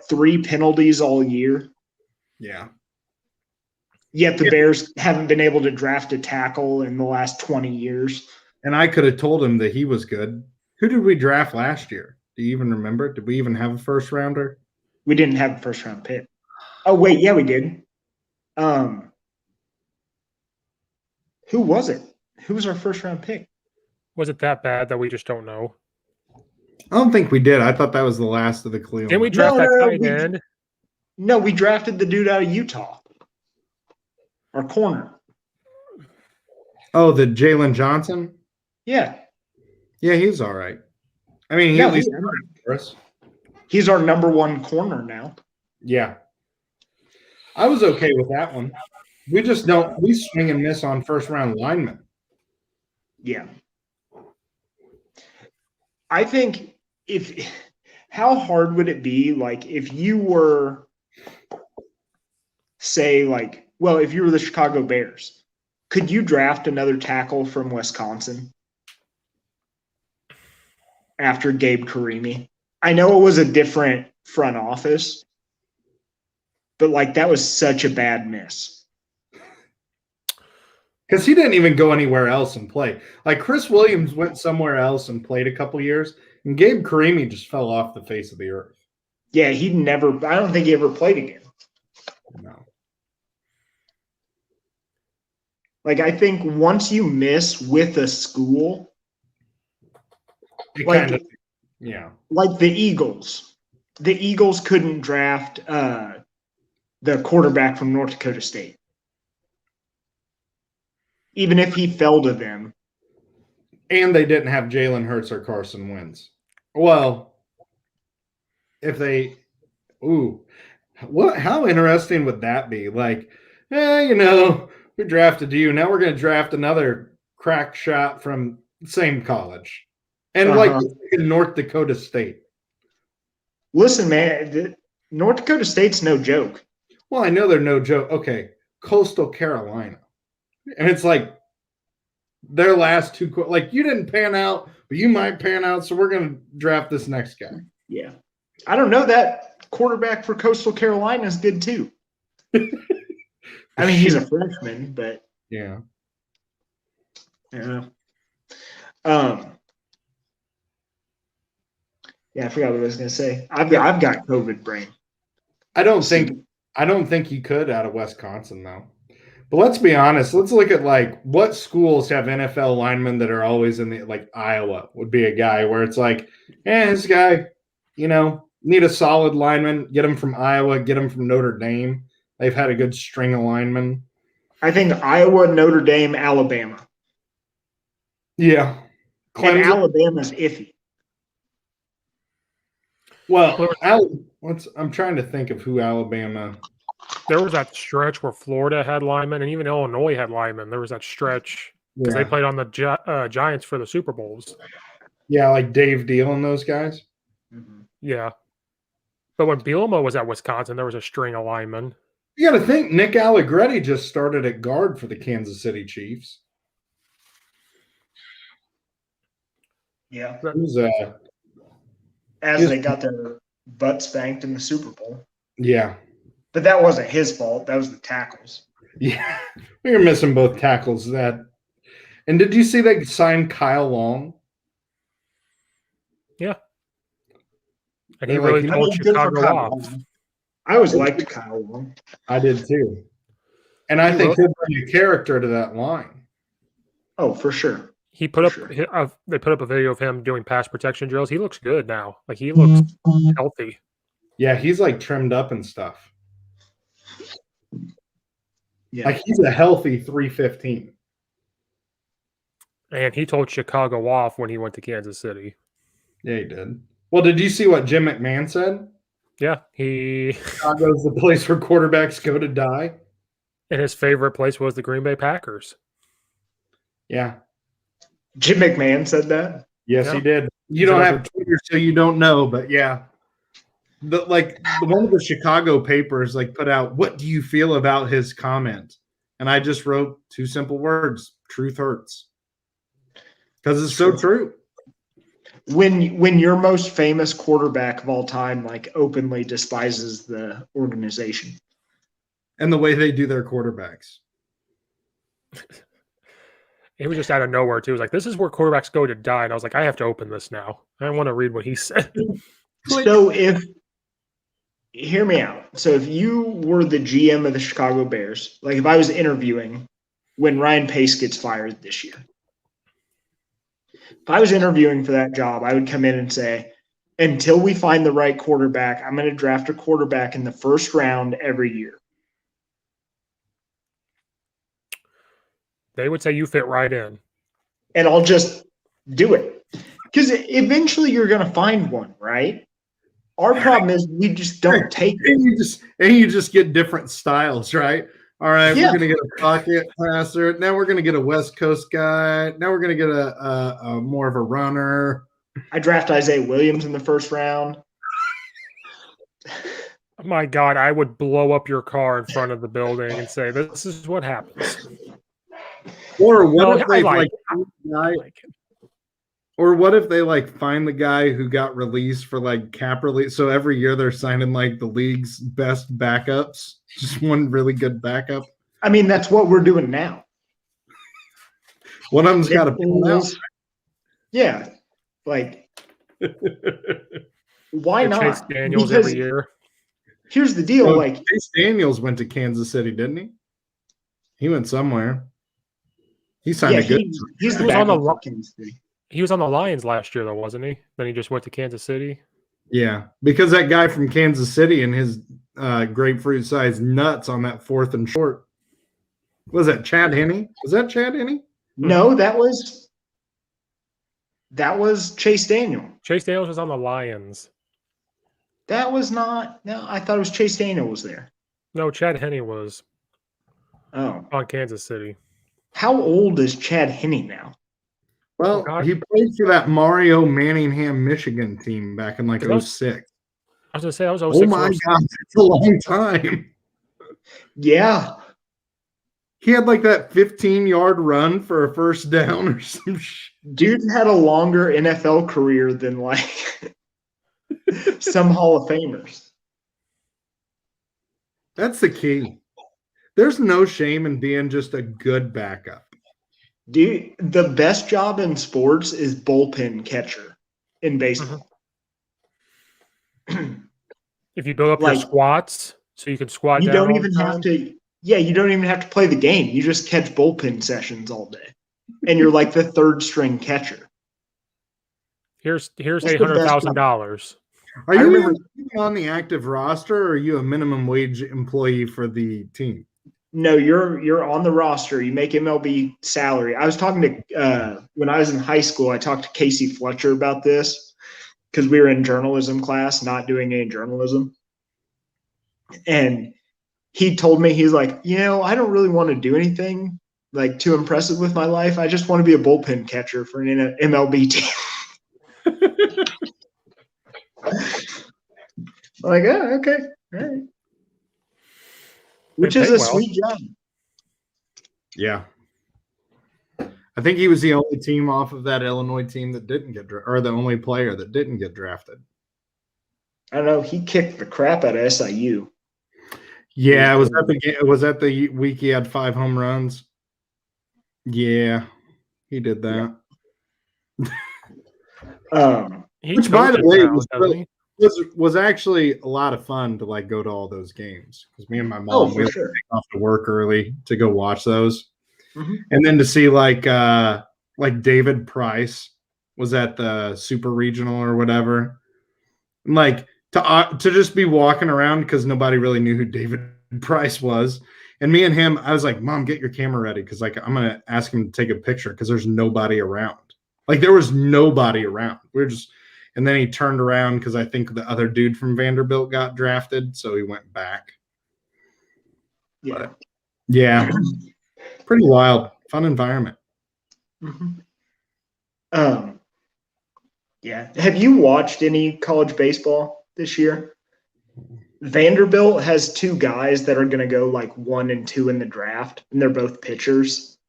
3 penalties all year? Yeah. Yet the Bears haven't been able to draft a tackle in the last 20 years. And I could have told him that he was good. Who did we draft last year? Do you even remember? Did we even have a first rounder? We didn't have a first round pick. Oh, wait. Yeah, we did. Who was it? Who was our first round pick? Was it that bad that we just don't know? I don't think we did. I thought that was the last of the Cleveland. Didn't we draft that tight end? No, we drafted the dude out of Utah. Our corner. Oh, the Jalen Johnson? Yeah. Yeah, he's all right. I mean, he at least for us. He's our number 1 corner now. Yeah. I was okay with that one. We swing and miss on first round linemen. Yeah. I think how hard would it be, like, if you were, say, like, well, if you were the Chicago Bears, could you draft another tackle from Wisconsin after Gabe Karimi? I know it was a different front office, but, like, that was such a bad miss. Because he didn't even go anywhere else and play. Like, Chris Williams went somewhere else and played a couple years, and Gabe Karimi just fell off the face of the earth. Yeah, I don't think he ever played again. No. Like, I think once you miss with a school, like the Eagles. The Eagles couldn't draft the quarterback from North Dakota State. Even if he fell to them. And they didn't have Jalen Hurts or Carson Wentz. Well, how interesting would that be? Like, we drafted you. Now we're going to draft another crack shot from the same college. And like in North Dakota State. Listen, man, North Dakota State's no joke. Well, I know they're no joke. Okay, Coastal Carolina. And it's like their last 2 – like, you didn't pan out, but you might pan out, so we're going to draft this next guy. Yeah. I don't know. That quarterback for Coastal Carolina is good too. I mean, he's a freshman, but – Yeah. Yeah. Yeah, I forgot what I was going to say. I've got COVID brain. I don't think he could out of Wisconsin though. But let's be honest. Let's look at like what schools have NFL linemen that are always in the like Iowa would be a guy where it's like, this guy, need a solid lineman. Get him from Iowa. Get him from Notre Dame. They've had a good string of linemen. I think Iowa, Notre Dame, Alabama. Yeah. And Alabama's iffy. Well, I'm trying to think of who Alabama. There was that stretch where Florida had linemen, and even Illinois had linemen. There was that stretch because they played on the Giants for the Super Bowls. Yeah, like Dave Deal and those guys. Mm-hmm. Yeah. But when Bielema was at Wisconsin, there was a string of linemen. You got to think Nick Allegretti just started at guard for the Kansas City Chiefs. Yeah. As they got their butt spanked in the Super Bowl. Yeah. But that wasn't his fault. That was the tackles. Yeah. We were missing both tackles. And did you see they signed Kyle Long? Yeah. And he really told Chicago off. I always liked Kyle Long. I did too. And I think he'll bring a character to that line. Oh, for sure. He put up. They put up a video of him doing pass protection drills. He looks good now. Like he looks healthy. Yeah, he's like trimmed up and stuff. Yeah, like he's a healthy 315. And he told Chicago off when he went to Kansas City. Yeah, he did. Well, did you see what Jim McMahon said? Yeah, Chicago's the place where quarterbacks go to die. And his favorite place was the Green Bay Packers. Yeah. Jim McMahon said that? Yes, he did. You don't have Twitter, so you don't know, but yeah. One of the Chicago papers put out, what do you feel about his comment? And I just wrote two simple words, truth hurts. Because it's so true. When your most famous quarterback of all time openly despises the organization. And the way they do their quarterbacks. It was just out of nowhere, too. It was like, this is where quarterbacks go to die. And I was like, I have to open this now. I want to read what he said. So hear me out. So if you were the GM of the Chicago Bears, if I was interviewing when Ryan Pace gets fired this year, if I was interviewing for that job, I would come in and say, until we find the right quarterback, I'm going to draft a quarterback in the first round every year. They would say you fit right in. And I'll just do it. Because eventually you're going to find one, right? Our problem is we just don't take it. And you just get different styles, right? All right, we're going to get a pocket passer. Now we're going to get a West Coast guy. Now we're going to get a more of a runner. I draft Isaiah Williams in the first round. My God, I would blow up your car in front of the building and say, this is what happens. Or what if they Or what if they find the guy who got released for cap release? So every year they're signing the league's best backups. Just one really good backup. I mean, that's what we're doing now. One of them's got to pull out. Yeah. Why not? Chase Daniels every year. Here's the deal. Chase Daniels went to Kansas City, didn't he? He went somewhere. He signed a good. He was on the Lions last year, though, wasn't he? Then he just went to Kansas City. Yeah, because that guy from Kansas City and his grapefruit-sized nuts on that 4th and short. Was that Chad Henne? Was that Chad Henne? No, that was Chase Daniel. Chase Daniels was on the Lions. That was not. No, I thought it was Chase Daniel was there. No, Chad Henne was. Oh, on Kansas City. How old is Chad Henne now? Well, he played for that Mario Manningham, Michigan team back in 06. I was going to say, I was 06. Oh, my God. It's a long time. Yeah. He had that 15-yard run for a first down or some shit. Dude had a longer NFL career than some Hall of Famers. That's the key. There's no shame in being just a good backup. Dude, the best job in sports is bullpen catcher in baseball. If you build up your squats so you can squat down. You don't even have to Yeah, you don't even have to play the game. You just catch bullpen sessions all day. And you're like the third string catcher. Here's That's the $800,000. Are I you remember- even on the active roster, or are you a minimum wage employee for the team? No, you're on the roster. You make MLB salary. I was talking to when I was in high school, I talked to Casey Fletcher about this because we were in journalism class, not doing any journalism. And he told me, he's like, I don't really want to do anything like too impressive with my life. I just want to be a bullpen catcher for an MLB team. Like, oh, okay, all right. Which is a sweet job. Yeah. I think he was the only team off of that Illinois team that didn't get or the only player that didn't get drafted. I don't know. He kicked the crap out of SIU. Yeah, was that the week he had 5 home runs? Yeah, he did that. Which, by the way, was actually a lot of fun to like go to all those games because me and my mom we take off to work early to go watch those, and then to see like David Price was at the Super Regional or whatever, and like to just be walking around because nobody really knew who David Price was, and me and him, I was like, Mom, get your camera ready because like I'm gonna ask him to take a picture because there's nobody around. Like there was nobody around. We were just. And then he turned around because I think the other dude from Vanderbilt got drafted, so he went back. Yeah. But, yeah. Pretty wild. Fun environment. Yeah. Have you watched any college baseball this year? Vanderbilt has 2 guys that are going to go like 1 and 2 in the draft, and they're both pitchers.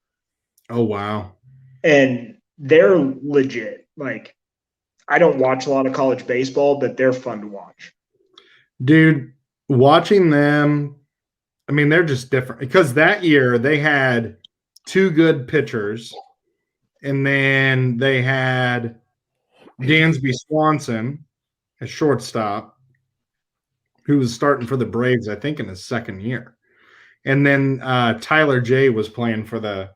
Oh, wow. And they're legit. Like, I don't watch a lot of college baseball, but they're fun to watch. Dude, watching them, I mean, they're just different because that year they had 2 good pitchers, and then they had Dansby Swanson, a shortstop, who was starting for the Braves, I think, in his second year. And then Tyler J was playing for the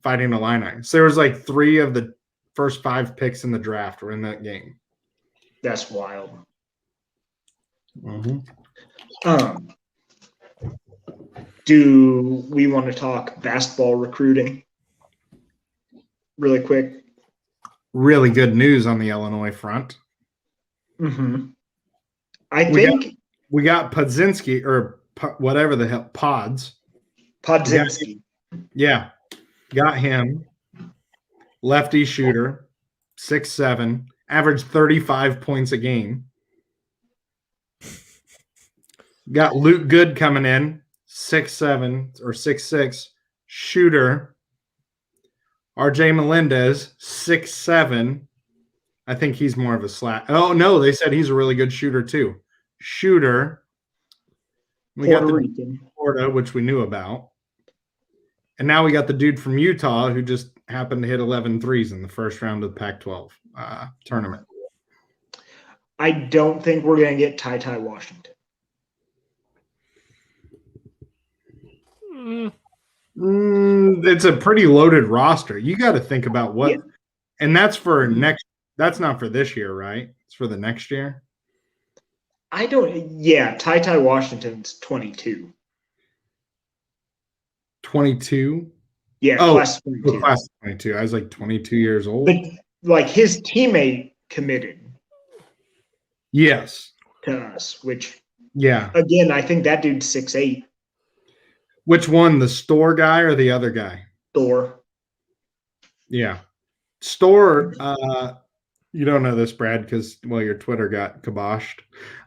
Fighting Illini. So there was like 3 of the first 5 picks in the draft were in that game. That's wild. Do we want to talk basketball recruiting really quick? Really good news on the Illinois front. I think we got Podzinski or whatever the hell, Podzinski. Yeah, got him. Lefty shooter, 6'7", averaged 35 points a game. Got Luke Good coming in, 6'7" or 6'6", shooter. RJ Melendez, 6'7". I think he's more of a slack. Oh, no, they said he's a really good shooter too. Shooter. We got the dude from Florida, which we knew about. And now we got the dude from Utah who just happened to hit 11 threes in the first round of the Pac-12 tournament. I don't think we're going to get Ty Washington. It's a pretty loaded roster. You got to think about what, and that's for next. That's not for this year, right? It's for the next year. Ty Washington's 22. 22? Yeah, class 22. Class 22. I was like 22 years old. But like his teammate committed. Yes. To us, which again, I think that dude's 6'8". Which one, the Store guy or the other guy? Store. Yeah. Store, you don't know this, Brad, because your Twitter got kiboshed.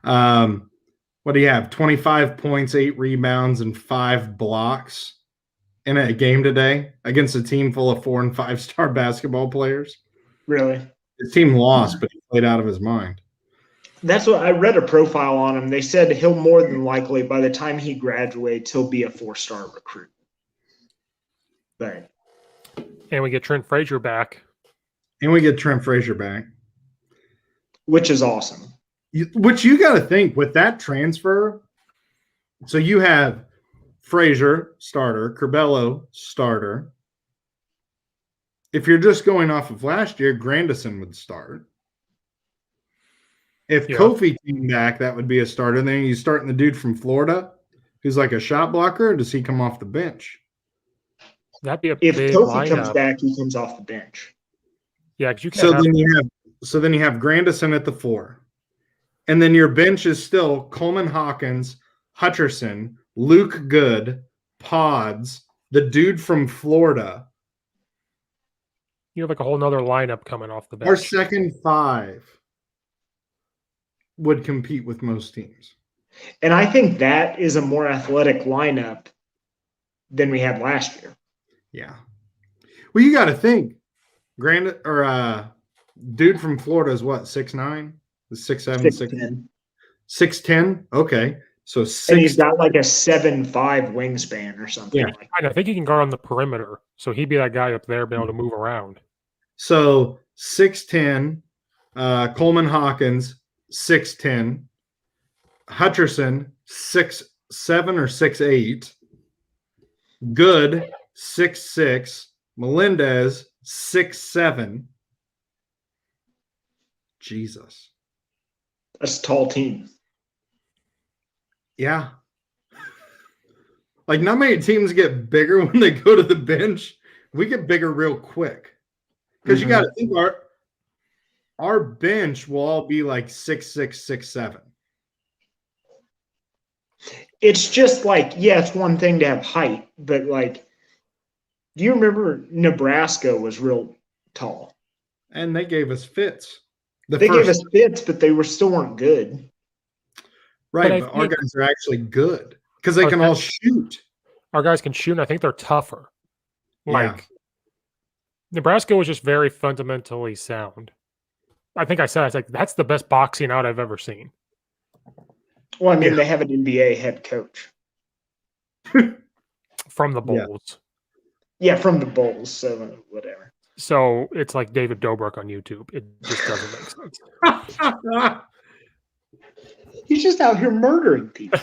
What do you have? 25 points, 8 rebounds, and 5 blocks in a game today against a team full of 4- and 5-star basketball players. Really? His team lost, but he played out of his mind. That's what I read a profile on him. They said he'll more than likely, by the time he graduates, he'll be a 4-star recruit. But and we get Trent Frazier back. Which is awesome. Which you got to think with that transfer. So you have Frazier, starter. Curbelo, starter. If you're just going off of last year, Grandison would start. If Kofi came back, that would be a starter. Then you starting the dude from Florida, who's like a shot blocker, or does he come off the bench? That'd be a If big Kofi lineup. comes back, he comes off the bench. Yeah, because you can't then you have Grandison at the 4. And then your bench is still Coleman Hawkins, Hutcherson, Luke Good, Pods, the dude from Florida. You have like a whole nother lineup coming off the bench. Our second 5 would compete with most teams. And I think that is a more athletic lineup than we had last year. Yeah. Well, you got to think, dude from Florida is what, 6'9"? 6'7", 6'10"? 6'10"? Okay. So 6. And he's got like a 7'5" wingspan or something. Yeah. Like I think he can guard on the perimeter. So he'd be that guy up there being able to move around. So 6'10", Coleman Hawkins, 6'10", Hutcherson, 6'7" or 6'8", Good, 6'6", Melendez, 6'7". Jesus. That's a tall team. Yeah. Like, not many teams get bigger when they go to the bench. We get bigger real quick. Because you got to think our bench will all be like 6'6", 6'7". It's just like, yeah, it's one thing to have height, but like, do you remember Nebraska was real tall? And they gave us fits. They gave us fits, but they still weren't good. Right, but our guys are actually good because they can all shoot. Our guys can shoot, and I think they're tougher. Like, Nebraska was just very fundamentally sound. I think I said, that's the best boxing out I've ever seen. Well, I mean, they have an NBA head coach. From the Bulls. Yeah, from the Bulls, so whatever. So it's like David Dobrik on YouTube. It just doesn't make sense. He's just out here murdering people.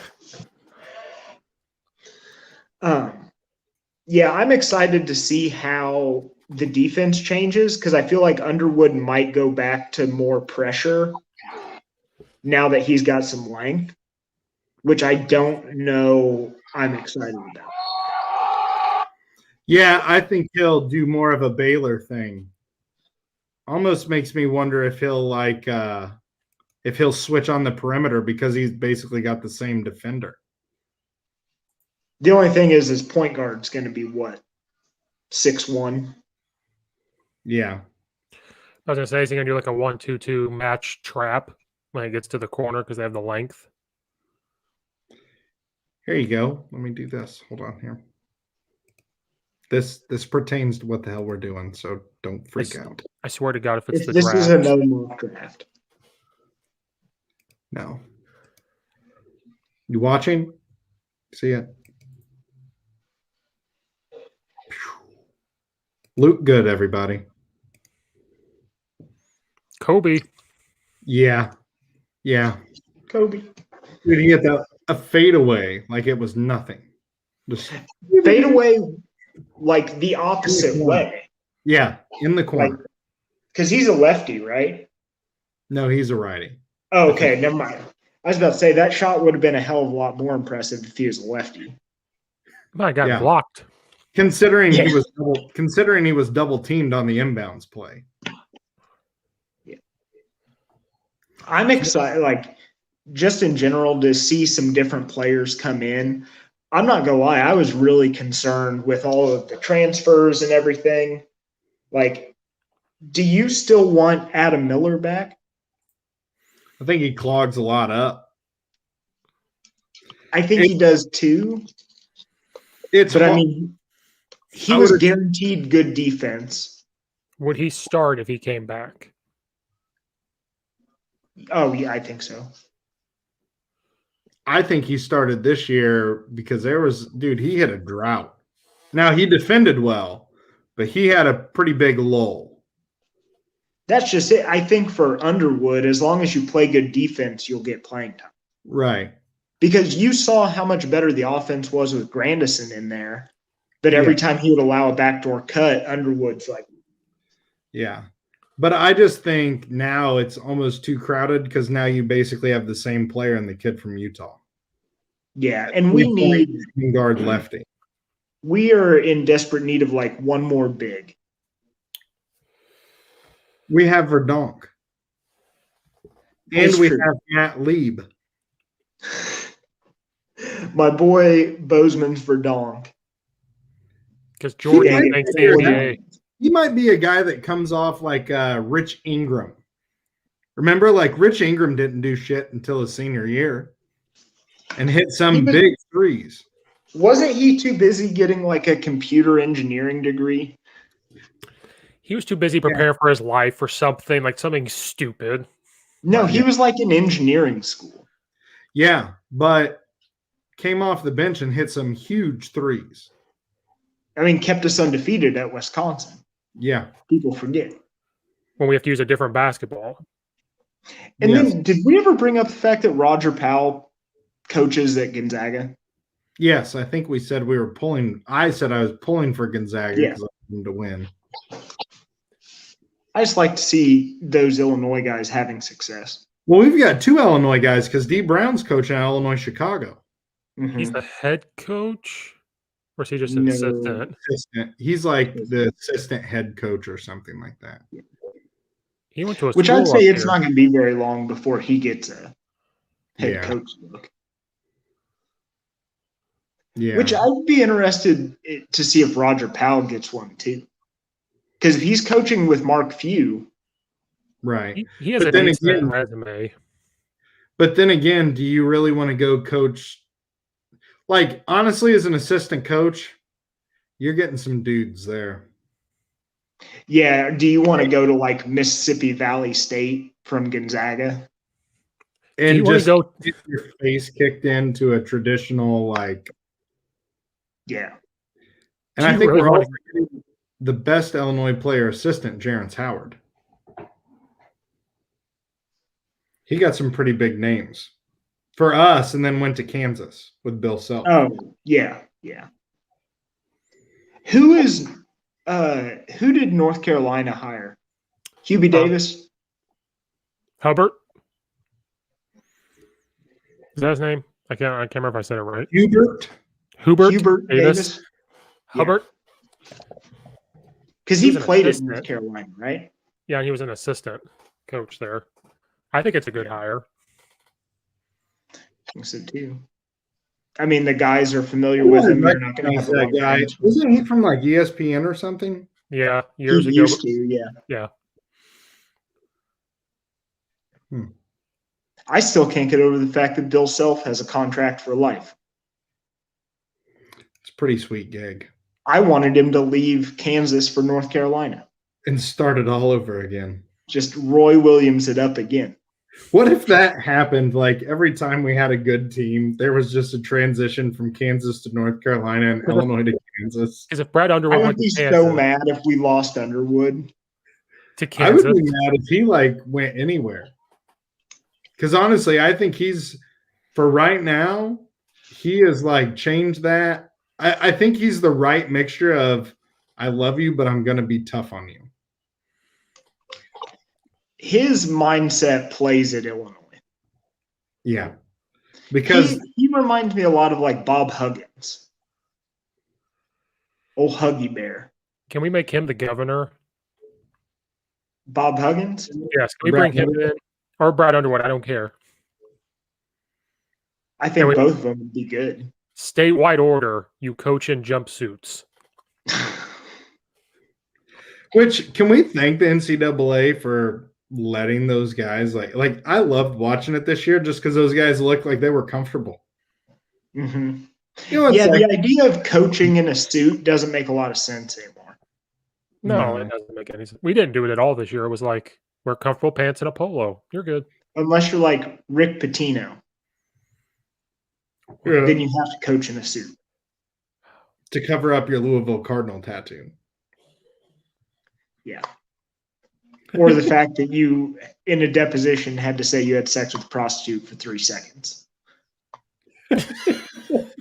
Yeah, I'm excited to see how the defense changes because I feel like Underwood might go back to more pressure now that he's got some length, which I don't know I'm excited about. Yeah, I think he'll do more of a Baylor thing. Almost makes me wonder if he'll if he'll switch on the perimeter because he's basically got the same defender. The only thing is his point guard's going to be what? 6'1"? Yeah. I was going to say, is he going to do like a 1-2-2 match trap when it gets to the corner because they have the length? Here you go. Let me do this. Hold on here. This pertains to what the hell we're doing, so don't freak out. I swear to God, if it's the this draft. Is another mock draft. No. You watching? See it? Luke Good, everybody. Kobe. Yeah. Yeah. Kobe. Dude, he hit a fadeaway like it was nothing. Just fadeaway like the opposite way. Yeah, in the corner. Because he's a lefty, right? No, he's a righty. Oh, okay, never mind. I was about to say that shot would have been a hell of a lot more impressive if he was a lefty. My God, blocked. Considering he was double teamed on the inbounds play. Yeah. I'm excited, like just in general, to see some different players come in. I'm not gonna lie, I was really concerned with all of the transfers and everything. Like, do you still want Adam Miller back? I think he clogs a lot up. I think he does too. I mean, he was guaranteed good defense. Would he start if he came back? Oh, yeah, I think so. I think he started this year because he hit a drought. Now, he defended well, but he had a pretty big lull. That's just it. I think for Underwood, as long as you play good defense, you'll get playing time. Right. Because you saw how much better the offense was with Grandison in there. But every time he would allow a backdoor cut, Underwood's like. Yeah. But I just think now it's almost too crowded because now you basically have the same player and the kid from Utah. Yeah, and we need guard lefty. We are in desperate need of like one more big. We have Verdonk. And we have Matt Lieb. My boy Bozeman's Verdonk. Because Jordan thinks the NBA. He might be a guy that comes off like Rich Ingram. Remember, like Rich Ingram didn't do shit until his senior year and hit some big threes. Wasn't he too busy getting like a computer engineering degree? He was too busy preparing for his life for something like something stupid. No, he was like in engineering school. Yeah, but came off the bench and hit some huge threes. I mean, kept us undefeated at Wisconsin. Yeah. People forget. When we have to use a different basketball. And then did we ever bring up the fact that Roger Powell coaches at Gonzaga? Yes, I think we said we were pulling. I said I was pulling for Gonzaga because I wanted them to win. I just like to see those Illinois guys having success. Well, we've got two Illinois guys because D. Brown's coaching at Illinois Chicago. Mm-hmm. He's the head coach? Or is he just an assistant? He's like the assistant head coach or something like that. He went to a Which school I'd say it's here. not going to be very long before he gets a head coach look. Yeah. Which I'd be interested to see if Roger Powell gets one too. Because if he's coaching with Mark Few. Right. He has a decent resume. But then again, do you really want to go coach? Like, honestly, as an assistant coach, you're getting some dudes there. Yeah. Do you want to go to like Mississippi Valley State from Gonzaga? And just get your face kicked into a traditional, like. Yeah. And I think we're also getting the best Illinois player assistant, Jarence Howard. He got some pretty big names for us and then went to Kansas with Bill Self. Oh, yeah. Yeah. Who did North Carolina hire? Hubie Davis? Hubbard? Is that his name? I can't remember if I said it right. Hubert Davis. Hubbard? Because he played at North Carolina, right? Yeah, he was an assistant coach there. I think it's a good hire. I think so too. I mean, the guys are familiar with him. They're not going to have that guy. Wasn't he from like ESPN or something? Yeah, years ago. Used to, yeah. I still can't get over the fact that Bill Self has a contract for life. It's a pretty sweet gig. I wanted him to leave Kansas for North Carolina. And start it all over again. Just Roy Williams it up again. What if that happened? Like every time we had a good team, there was just a transition from Kansas to North Carolina and Illinois to Kansas. Because if Brad Underwood went to Kansas, I would be so mad if we lost Underwood to Kansas. I would be mad if he like went anywhere. Because honestly, I think for right now, he has like changed that. I think he's the right mixture of I love you, but I'm going to be tough on you. His mindset plays at Illinois. Yeah. Because he reminds me a lot of like Bob Huggins. Old Huggy Bear. Can we make him the governor? Bob Huggins? Yes. Can we bring him in? Or Brad Underwood? I don't care. I think both of them would be good. Statewide order, you coach in jumpsuits. Which, can we thank the NCAA for letting those guys like I loved watching it this year just because those guys looked like they were comfortable. Mm-hmm. You know, the idea of coaching in a suit doesn't make a lot of sense anymore. No, it doesn't make any sense. We didn't do it at all this year. It was like, wear comfortable pants and a polo. You're good. Unless you're like Rick Pitino. Yeah. Then you have to coach in a suit. To cover up your Louisville Cardinal tattoo. Yeah. Or the fact that you, in a deposition, had to say you had sex with a prostitute for 3 seconds. It's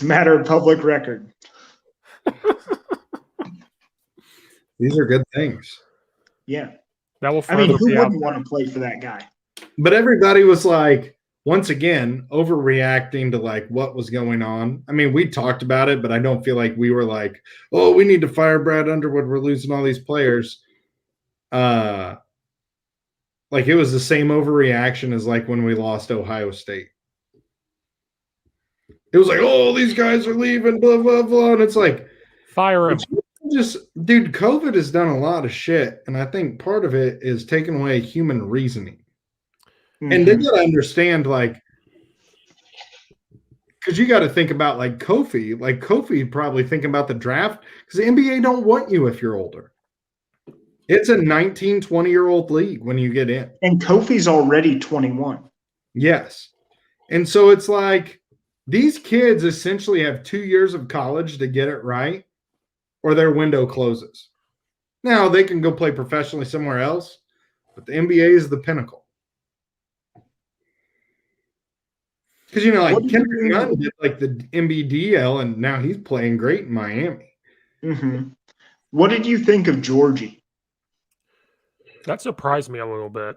a matter of public record. These are good things. Yeah. That will I mean, forever who be out wouldn't there. want to play for that guy? But everybody was like, once again, overreacting to like what was going on. I mean, we talked about it, but I don't feel like we were like, oh, we need to fire Brad Underwood. We're losing all these players. Like it was the same overreaction as like when we lost Ohio State. It was like, oh, these guys are leaving, blah, blah, blah. And it's like, Fire him. just, dude, COVID has done a lot of shit. And I think part of it is taking away human reasoning. And they got to understand, like, because you got to think about, like, Kofi. Like, Kofi probably thinking about the draft because the NBA don't want you if you're older. It's a 19, 20-year-old league when you get in. And Kofi's already 21. Yes. And so it's like these kids essentially have 2 years of college to get it right or their window closes. Now, they can go play professionally somewhere else, but the NBA is the pinnacle. Because, you know, like Kendrick Nunn did like the NBDL, and now he's playing great in Miami. Mm-hmm. What did you think of Georgie? That surprised me a little bit.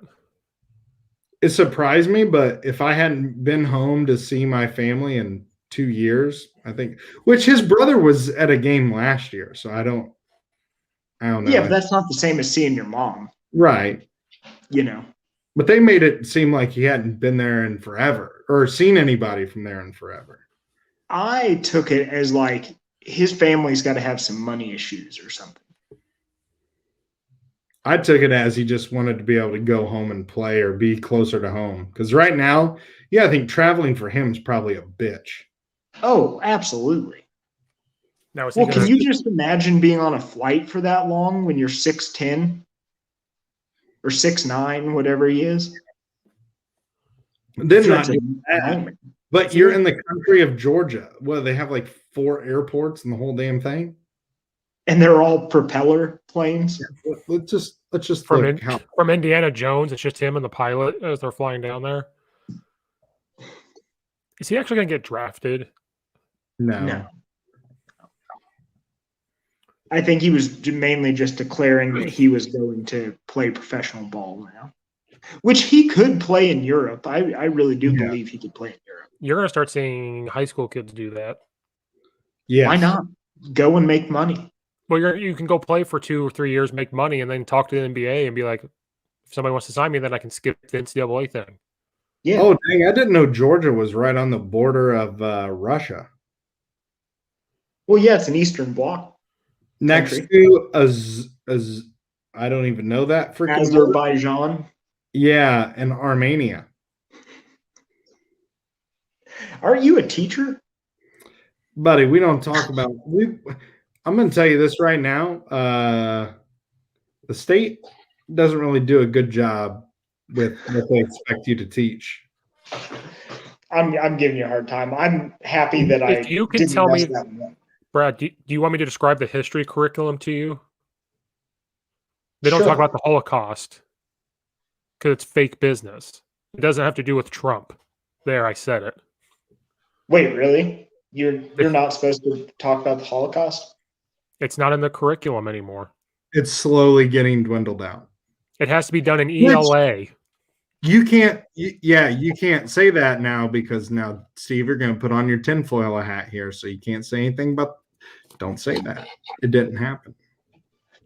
It surprised me, but if I hadn't been home to see my family in 2 years, I think, which his brother was at a game last year, so I don't know. Yeah, but that's not the same as seeing your mom. Right. You know. But they made it seem like he hadn't been there in forever or seen anybody from there in forever. I took it as like his family's got to have some money issues or something. I took it as he just wanted to be able to go home and play or be closer to home. Because right now, yeah, I think traveling for him is probably a bitch. Oh, absolutely. Now, is Well, can you just imagine being on a flight for that long when you're 6'10"? Or 6'9", whatever he is. Then not that. But you're in the country of Georgia. Well, they have like 4 airports and the whole damn thing. And they're all propeller planes. Yeah, let's just from Indiana Jones. It's just him and the pilot as they're flying down there. Is he actually going to get drafted? No. I think he was mainly just declaring that he was going to play professional ball now, which he could play in Europe. I really do believe he could play in Europe. You're going to start seeing high school kids do that. Yeah. Why not? Go and make money. Well, you can go play for 2 or 3 years, make money, and then talk to the NBA and be like, if somebody wants to sign me, then I can skip the NCAA thing. Yeah. Oh, dang. I didn't know Georgia was right on the border of Russia. Well, yeah, it's an Eastern Bloc. Next to I don't even know that freaking Azerbaijan. Yeah, and Armenia. Aren't you a teacher? Buddy, we don't talk about I'm going to tell you this right now. The state doesn't really do a good job with what they expect you to teach. I'm giving you a hard time. I'm happy that if you can tell me that one. Brad, do you want me to describe the history curriculum to you? They don't talk about the Holocaust because it's fake business. It doesn't have to do with Trump. There, I said it. Wait, really? You're not supposed to talk about the Holocaust? It's not in the curriculum anymore. It's slowly getting dwindled out. It has to be done in ELA. You can't say that now because now, Steve, you're going to put on your tinfoil hat here, so you can't say anything about. Don't say that. It didn't happen.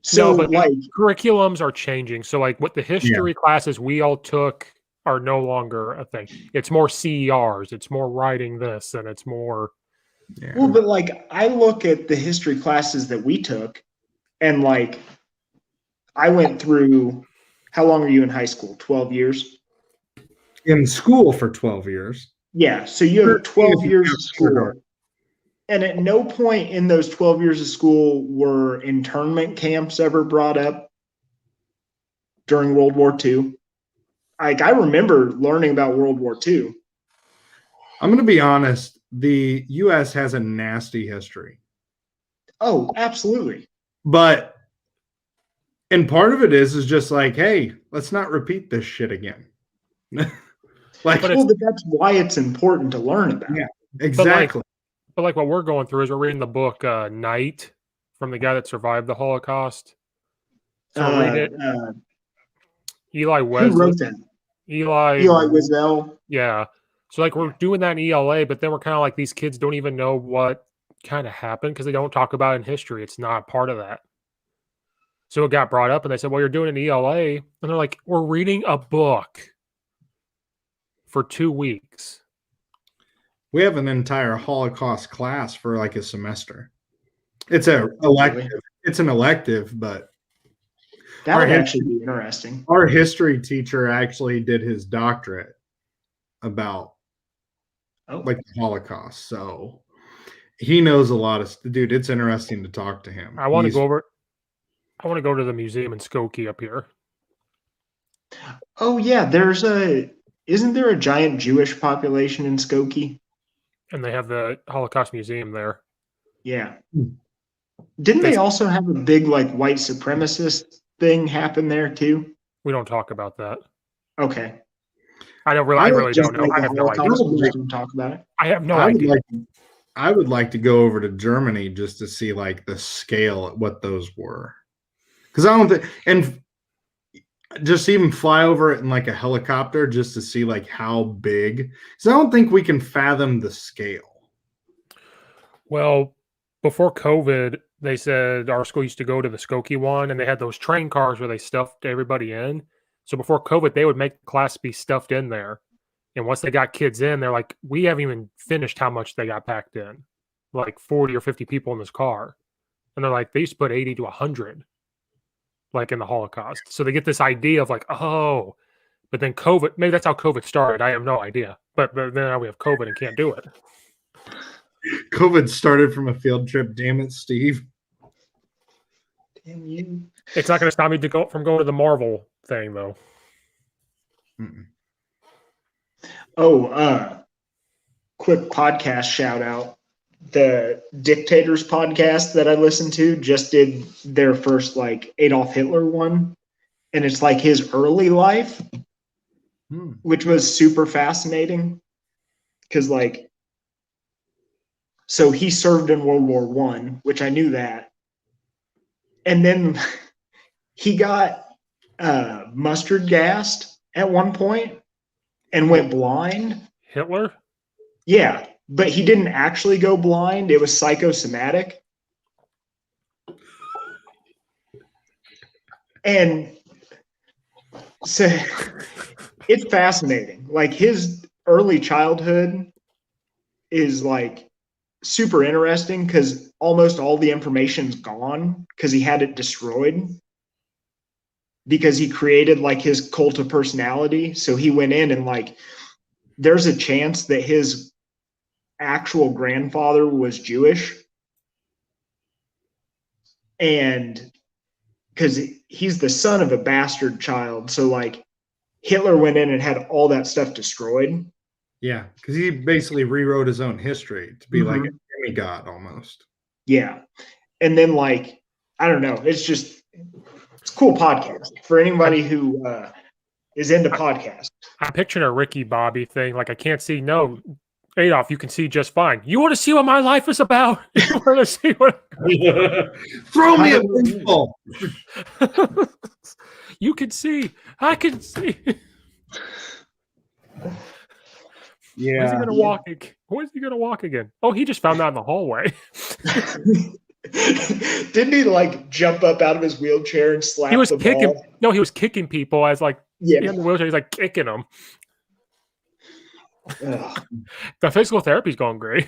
So, no, but like curriculums are changing. So, like what the history classes we all took are no longer a thing. It's more CERs. It's more writing this, and it's more. Yeah. Well, but like I look at the history classes that we took, and like I went through. How long are you in high school? 12 years. In school for 12 years. Yeah, so you have 12 years of school. And at no point in those 12 years of school were internment camps ever brought up during World War II. Like, I remember learning about World War II. I'm going to be honest. The U.S. has a nasty history. Oh, absolutely. But, and part of it is just like, hey, let's not repeat this shit again. Like, But Well, but that's why it's important to learn about. Yeah. exactly. But like what we're going through is we're reading the book Night from the guy that survived the Holocaust. So we'll read it. Eli Who Wesley. wrote that? Eli Wiesel. Yeah. So like we're doing that in ELA, but then we're kind of like these kids don't even know what kind of happened because they don't talk about it in history. It's not part of that. So it got brought up and they said, well, you're doing an ELA. And they're like, we're reading a book for 2 weeks. We have an entire Holocaust class for like a semester. It's a elective. It's an elective, but That would actually be interesting. our history teacher actually did his doctorate about like the Holocaust. So he knows a lot of dude. It's interesting to talk to him. I want to go to the museum in Skokie up here. Oh yeah, isn't there a giant Jewish population in Skokie? And they have the Holocaust Museum there. Yeah. Didn't they also have a big like white supremacist thing happen there too? We don't talk about that. Okay. I really don't know. I have no idea. Don't talk about it. I have no idea. I would like to go over to Germany just to see like the scale at what those were. Because I don't think, and just even fly over it in like a helicopter just to see like how big. Because I don't think we can fathom the scale. Well, before COVID, they said our school used to go to the Skokie one, and they had those train cars where they stuffed everybody in. So before COVID, they would make the class be stuffed in there. And once they got kids in, they're like, we haven't even finished how much they got packed in. Like 40 or 50 people in this car. And they're like, they used to put 80 to 100 like in the Holocaust. So they get this idea of like, oh, but then COVID, maybe that's how COVID started. I have no idea. But then now we have COVID and can't do it. COVID started from a field trip. Damn it, Steve. Damn you. It's not going to stop me from going to the Marvel thing, though. Mm-mm. Oh, quick podcast shout out. The Dictators podcast that I listened to just did their first like Adolf Hitler one. And it's like his early life, which was super fascinating. Because like, so he served in World War I, which I knew that. And then he got mustard gassed at one point and went blind. Hitler? Yeah, but he didn't actually go blind. It was psychosomatic. And so it's fascinating. Like his early childhood is like super interesting because almost all the information's gone because he had it destroyed because he created like his cult of personality. So he went in and like there's a chance that his actual grandfather was Jewish, and because he's the son of a bastard child, so like Hitler went in and had all that stuff destroyed. Yeah, because he basically rewrote his own history to be like a demigod almost. Yeah. And then like, I don't know, it's a cool podcast for anybody who is into podcasts. I'm picturing a Ricky Bobby thing. Like I can't see, no, Adolf, you can see just fine. You want to see what my life is about? You want to see what Throw me a baseball. You can see. I can see. Yeah. Where's he gonna walk? Where's he gonna walk again? Oh, he just found that in the hallway. Didn't he like jump up out of his wheelchair and slap He was the kicking. ball? No, he was kicking people as like in the wheelchair. He's like kicking them. The physical therapy's going great.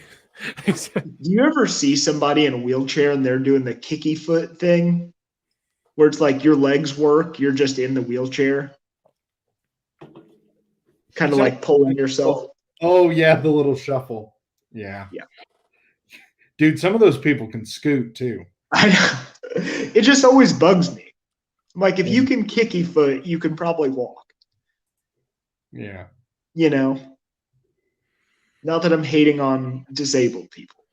Do you ever see somebody in a wheelchair and they're doing the kicky foot thing, where it's like your legs work, you're just in the wheelchair, kind of like pulling yourself? Oh yeah, the little shuffle. Yeah. Dude, some of those people can scoot too. It just always bugs me. Like if you can kicky foot, you can probably walk. Yeah. You know, not that I'm hating on disabled people.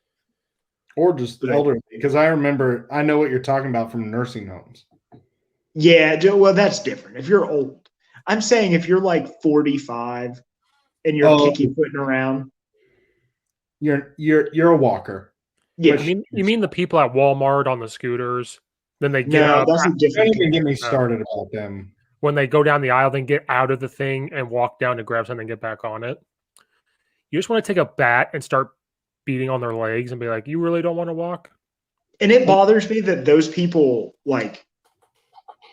Or just elderly, because I know what you're talking about from nursing homes. Yeah, well, that's different. If you're old, I'm saying if you're like 45 and you're kicky footing around. You're a walker. Yeah. You mean the people at Walmart on the scooters? Then they get out. That's a different. Don't even get me started about them. When they go down the aisle, then get out of the thing and walk down to grab something and get back on it. You just want to take a bat and start beating on their legs and be like, you really don't want to walk? And it bothers me that those people like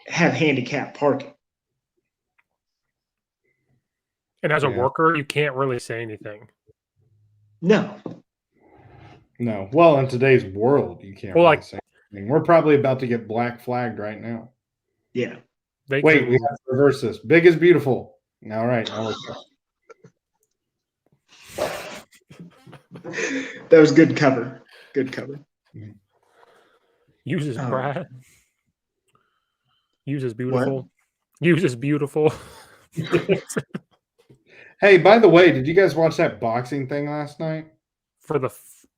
have handicapped parking. And as a worker, you can't really say anything. No. Well, in today's world, you can't really say anything. We're probably about to get black flagged right now. Yeah. Wait, we have to reverse this. Big is beautiful. All right. That was good cover. Good cover. Uses Brad. Uses beautiful. What? Uses beautiful. Hey, by the way, did you guys watch that boxing thing last night? For the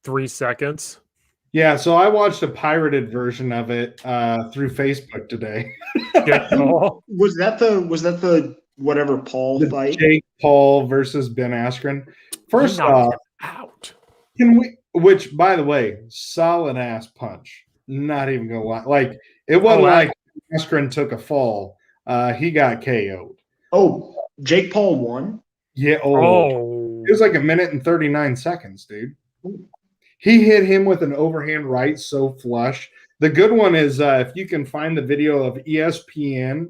3 seconds. Yeah, so I watched a pirated version of it through Facebook today. Was that the whatever Paul fight? Jake Paul versus Ben Askren. First off, out. Which by the way, solid ass punch. Not even gonna lie. Like it wasn't like Askren took a fall. He got KO'd. Oh, Jake Paul won? Yeah. It was like 1 minute and 39 seconds, dude. He hit him with an overhand right so flush. The good one is if you can find the video of ESPN,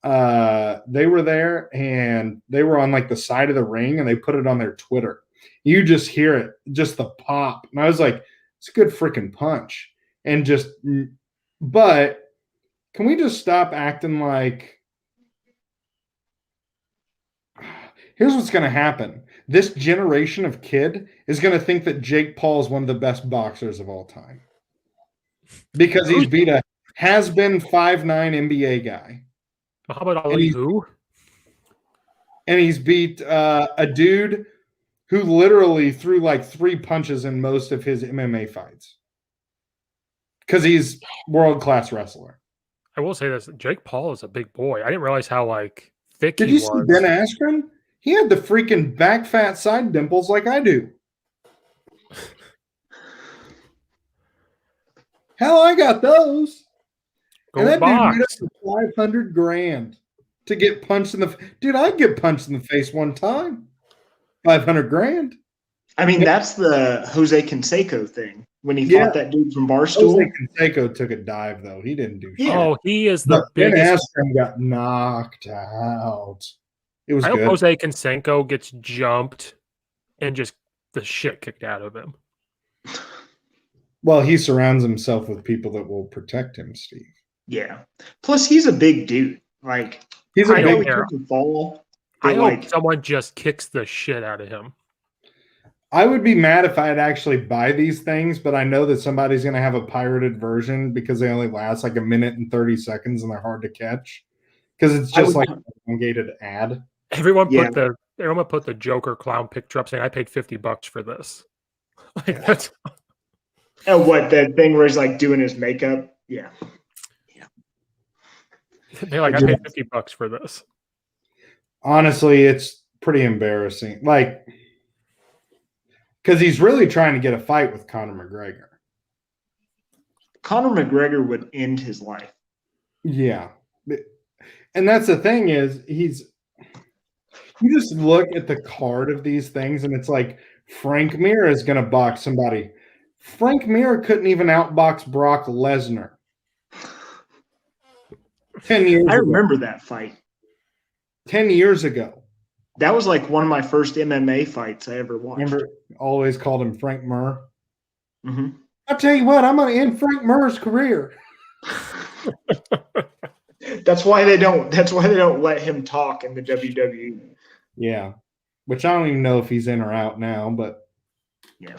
they were there and they were on like the side of the ring and they put it on their Twitter. You just hear it, just the pop. And I was like, it's a good freaking punch. And but can we just stop acting like here's what's going to happen. This generation of kid is going to think that Jake Paul is one of the best boxers of all time because he's beat a has-been 5'9" NBA guy. How about Ali who? And he's beat a dude who literally threw like 3 punches in most of his MMA fights because he's world-class wrestler. I will say this. Jake Paul is a big boy. I didn't realize how thick he was. Did you see Ben Askren? He had the freaking back fat side dimples like I do. Hell, I got those. And that dude made us $500,000 to get punched in the dude. I'd get punched in the face one time. $500,000. I mean, that's the Jose Canseco thing when he fought that dude from Barstool. Jose Canseco took a dive though. He didn't do shit. Oh, he is the Ben biggest. Askren got knocked out. It was I hope good. Jose Canseco gets jumped and just the shit kicked out of him. Well, he surrounds himself with people that will protect him, Steve. Yeah. Plus, he's a big dude. Like, he's a big fall. I hope someone just kicks the shit out of him. I would be mad if I'd actually buy these things, but I know that somebody's going to have a pirated version because they only last like 1 minute and 30 seconds and they're hard to catch because it's just like an elongated ad. Everyone put the Joker clown picture up saying, I paid $50 for this. Like that's. Oh, what, that thing where he's like doing his makeup? Yeah. They're like, I paid $50 for this. Honestly, it's pretty embarrassing. Like, because he's really trying to get a fight with Conor McGregor. Conor McGregor would end his life. Yeah. And that's the thing is you just look at the card of these things and it's like Frank Mir is going to box somebody. Frank Mir couldn't even outbox Brock Lesnar. 10 years ago. I remember that fight. 10 years ago. That was like one of my first MMA fights I ever watched. Remember, always called him Frank Mir. Mm-hmm. I'll tell you what, I'm going to end Frank Mir's career. That's why they don't let him talk in the WWE. Yeah. Which I don't even know if he's in or out now, but yeah.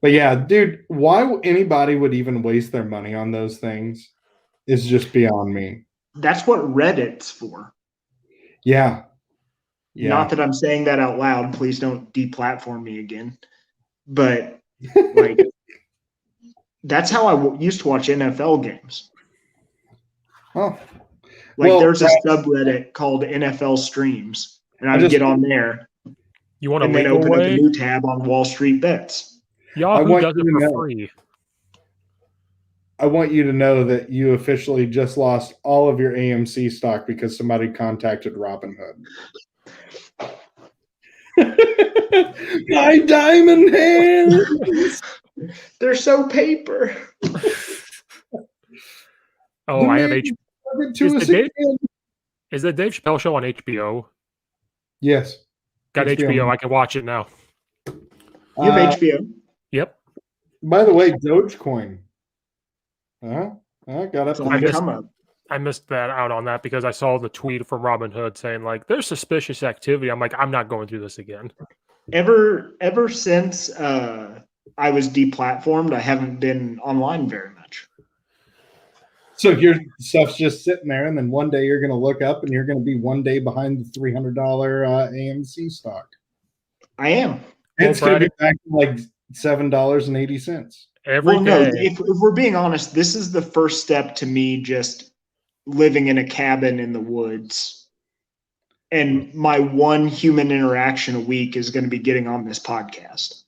But yeah, dude, why anybody would even waste their money on those things is just beyond me. That's what Reddit's for. Yeah. Yeah. Not that I'm saying that out loud. Please don't deplatform me again. But like, that's how I used to watch NFL games. Oh. Like, there's a subreddit called NFL Streams and I'd get on there. You want a and then legal open up a way? new tab on Wall Street Bets. Yahoo does it for free. I want you to know that you officially just lost all of your AMC stock because somebody contacted Robinhood. My diamond hands. They're so paper. Oh, I have HBO. Is the Dave Chappelle show on HBO? Yes. Got HBO. I can watch it now. You have HBO? Yep. By the way, Dogecoin. Got up. I missed that out on that because I saw the tweet from Robin Hood saying like there's suspicious activity. I'm like, I'm not going through this again. Ever since I was deplatformed, I haven't been online very much. So your stuff's just sitting there, and then one day you're going to look up, and you're going to be one day behind the $300 AMC stock. I am. It's going to be back to like $7.80 every day. No, if we're being honest, this is the first step to me just living in a cabin in the woods. And my one human interaction a week is going to be getting on this podcast.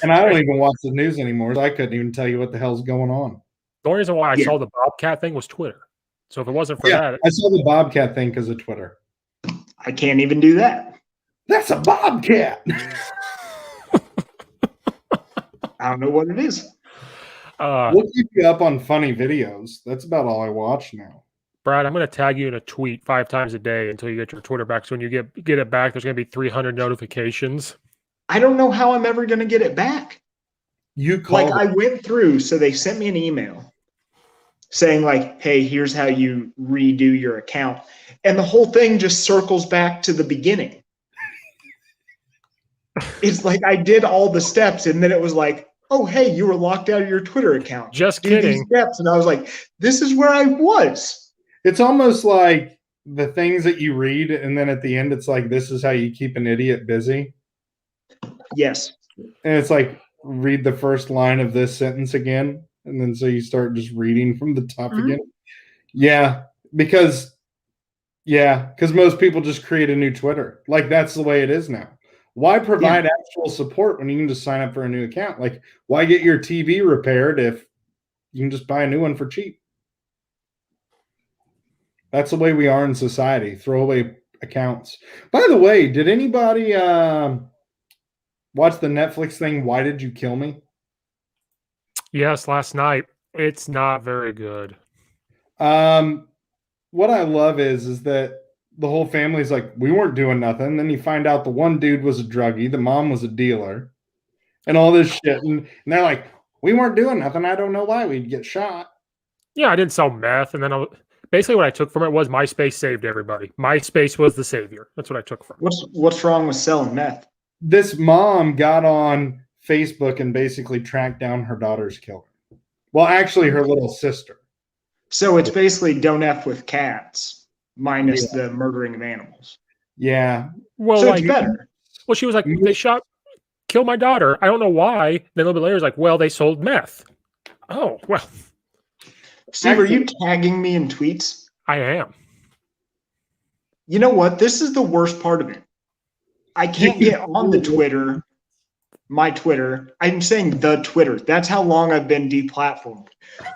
And I don't even watch the news anymore. So I couldn't even tell you what the hell's going on. The only reason why I saw the Bobcat thing was Twitter. So if it wasn't for that. I saw the Bobcat thing because of Twitter. I can't even do that. That's a Bobcat. I don't know what it is. We'll keep you up on funny videos. That's about all I watch now. Brad, I'm going to tag you in a tweet 5 times a day until you get your Twitter back. So when you get it back, there's going to be 300 notifications. I don't know how I'm ever going to get it back. I went through, so they sent me an email saying like, hey, here's how you redo your account. And the whole thing just circles back to the beginning. It's like I did all the steps, and then it was like, oh, hey, you were locked out of your Twitter account. Just kidding. These steps. And I was like, this is where I was. It's almost like the things that you read, and then at the end, it's like, this is how you keep an idiot busy. Yes. And it's like, read the first line of this sentence again. And then so you start just reading from the top again. Yeah, because most people just create a new Twitter. Like, that's the way it is now. Why provide actual support when you can just sign up for a new account? Like, why get your TV repaired if you can just buy a new one for cheap? That's the way we are in society. Throwaway accounts. By the way, did anybody watch the Netflix thing, Why Did You Kill Me? Yes, last night. It's not very good. What I love is that the whole family's like, we weren't doing nothing. Then you find out the one dude was a druggie, the mom was a dealer, and all this shit. And they're like, we weren't doing nothing. I don't know why we'd get shot. Yeah, I didn't sell meth. And then basically what I took from it was MySpace saved everybody. MySpace was the savior. That's what I took from it. What's wrong with selling meth? This mom got on Facebook and basically tracked down her daughter's killer. Well, actually, her little sister. So it's basically don't F with cats, minus the murdering of animals. Yeah. Well, so it's better. Well, she was like, they killed my daughter. I don't know why. Then a little bit later, it's like, well, they sold meth. Oh, well. Steve, are you tagging me in tweets? I am. You know what? This is the worst part of it. I can't get on the Twitter, my Twitter. I'm saying the Twitter. That's how long I've been deplatformed.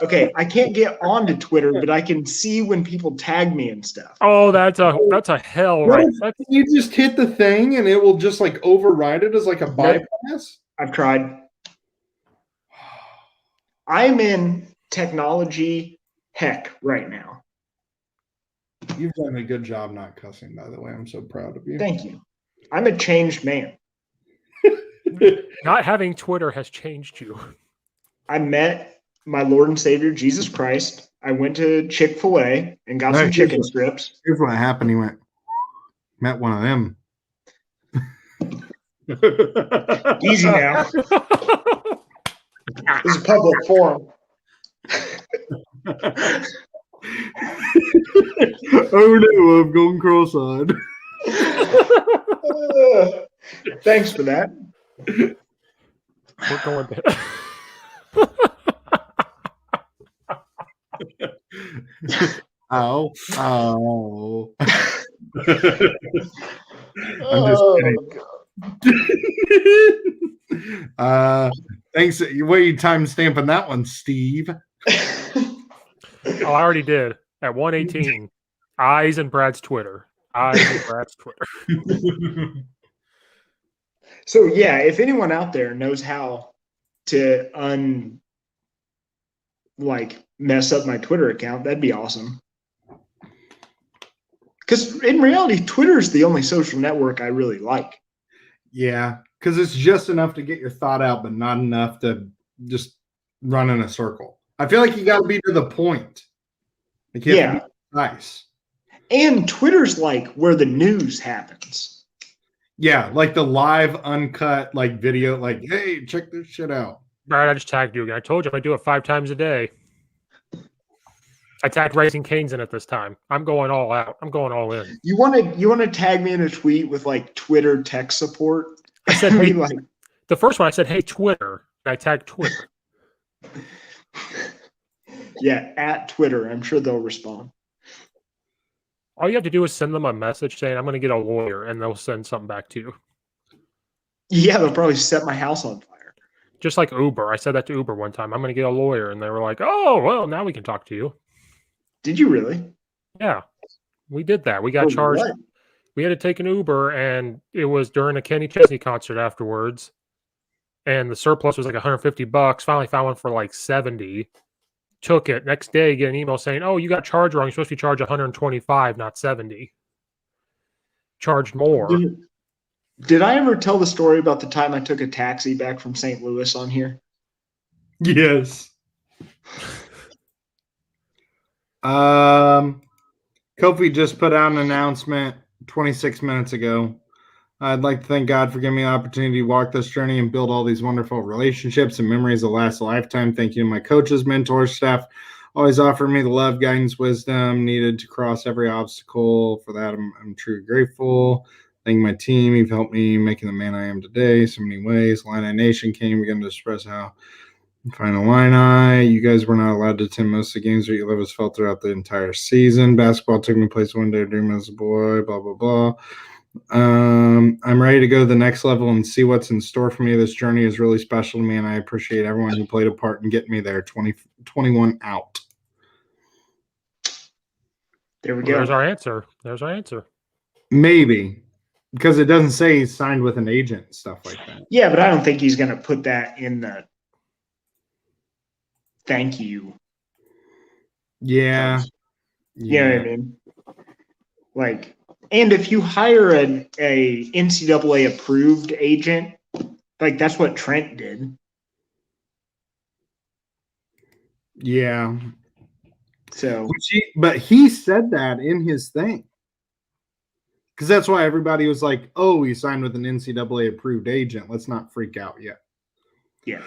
Okay, I can't get onto Twitter, but I can see when people tag me and stuff. Oh, that's a hell, right? You just hit the thing and it will just like override it as like a bypass? I've tried. I'm in technology heck right now. You've done a good job not cussing, by the way. I'm so proud of you. Thank you. I'm a changed man. Not having Twitter has changed you. I met my Lord and Savior, Jesus Christ. I went to Chick-fil-A and got some chicken strips. Here's what happened. He met one of them. Easy now. This is a public forum. Oh no, I've gone cross-eyed. Thanks for that. We're going to... Ow. I'm just kidding. Thanks. What are you time stamping that one, Steve? Oh, I already did. At 118. Eyes and Brad's Twitter. Eyes and Brad's Twitter. So yeah, if anyone out there knows how to mess up my Twitter account, that'd be awesome. Because in reality, Twitter is the only social network I really like. Yeah, because it's just enough to get your thought out, but not enough to just run in a circle. I feel like you got to be to the point. Like you have to be nice. And Twitter's like where the news happens. Yeah, like the live, uncut, like video, like, hey, check this shit out. Brad, I just tagged you again. I told you I do it 5 times a day. I tagged Raising Cane's in it this time. I'm going all out. I'm going all in. You want to tag me in a tweet with like Twitter tech support? I said, hey, the first one I said, hey, Twitter. And I tagged Twitter. Yeah, at Twitter. I'm sure they'll respond. All you have to do is send them a message saying, I'm going to get a lawyer, and they'll send something back to you. Yeah, they'll probably set my house on fire. Just like Uber. I said that to Uber one time. I'm going to get a lawyer. And they were like, oh, well, now we can talk to you. Did you really? Yeah, we did that. We got charged. What? We had to take an Uber, and it was during a Kenny Chesney concert afterwards. And the surplus was like $150. Finally found one for like $70. Took it. Next day, get an email saying, oh, you got charged wrong. You're supposed to be charged $125, not $70. Charged more. Did I ever tell the story about the time I took a taxi back from St. Louis on here? Yes. Kofi just put out an announcement 26 minutes ago. I'd like to thank God for giving me the opportunity to walk this journey and build all these wonderful relationships and memories that last a lifetime. Thank you to my coaches, mentors, staff, always offer me the love, guidance, wisdom needed to cross every obstacle. For that, I'm truly grateful. Thank my team. You've helped me making the man I am today so many ways. Illini Nation came again to express how final Illini. You guys were not allowed to attend most of the games, but your love was felt throughout the entire season. Basketball took me place one day, a dream as a boy, blah, blah, blah. I'm ready to go to the next level and see what's in store for me. This journey is really special to me, and I appreciate everyone who played a part in getting me there. 21 out. There we go. There's our answer. There's our answer. Maybe. Because it doesn't say he's signed with an agent and stuff like that. Yeah, but I don't think he's going to put that in the thank you. Yeah. You know what I mean? Like, and if you hire a NCAA approved agent, like that's what Trent did. Yeah. So, but he said that in his thing. Because that's why everybody was like, oh, he signed with an NCAA approved agent. Let's not freak out yet. Yeah.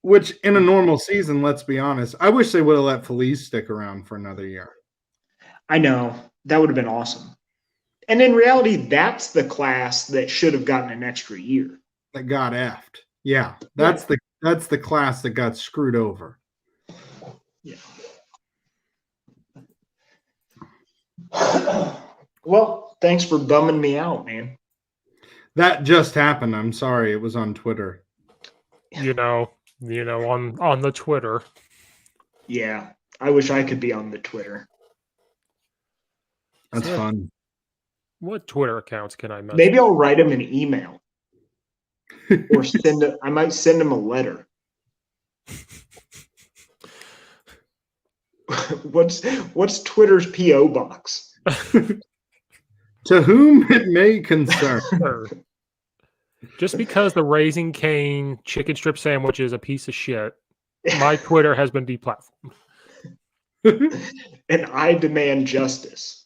Which in a normal season, let's be honest, I wish they would have let Felice stick around for another year. I know. That would have been awesome. And in reality, that's the class that should have gotten an extra year. That got effed. Yeah. That's the class that got screwed over. Yeah. Well, thanks for bumming me out, man. That just happened. I'm sorry. It was on Twitter. You know, on the Twitter. Yeah. I wish I could be on the Twitter. That's fun. What Twitter accounts can I message? Maybe I'll write him an email. Or I might send him a letter. What's Twitter's P.O. box? To whom it may concern. Just because the Raising Cane chicken strip sandwich is a piece of shit, my Twitter has been deplatformed. And I demand justice.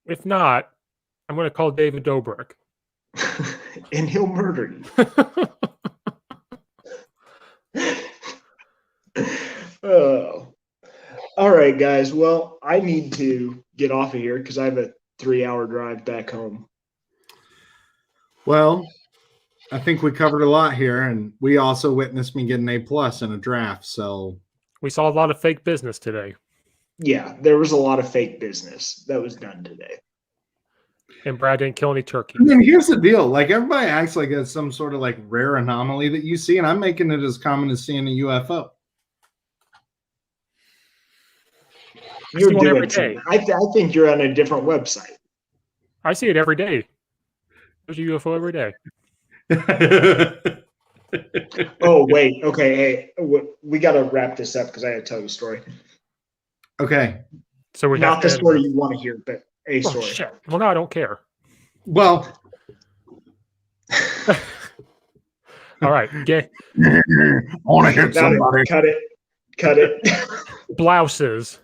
If not, I'm going to call David Dobrik. And he'll murder you. Oh. All right, guys. Well, I need to get off of here because I have a 3-hour drive back home. Well, I think we covered a lot here, and we also witnessed me get an A+ in a draft. So we saw a lot of fake business today. Yeah, there was a lot of fake business that was done today. And Brad didn't kill any turkey. And then here's the deal. Like, everybody acts like it's some sort of like rare anomaly that you see, and I'm making it as common as seeing a UFO. You're one every doing day. something. I think you're on a different website. I see it every day. There's a UFO every day. Oh, wait. Okay. Hey, we got to wrap this up because I got to tell you a story. Okay. So we Not have the to story you want to hear, but a Oh, story. shit. Well, no, I don't care. Well, All right. Gay I want to hit Got it. somebody. Cut it. Cut it. blouses.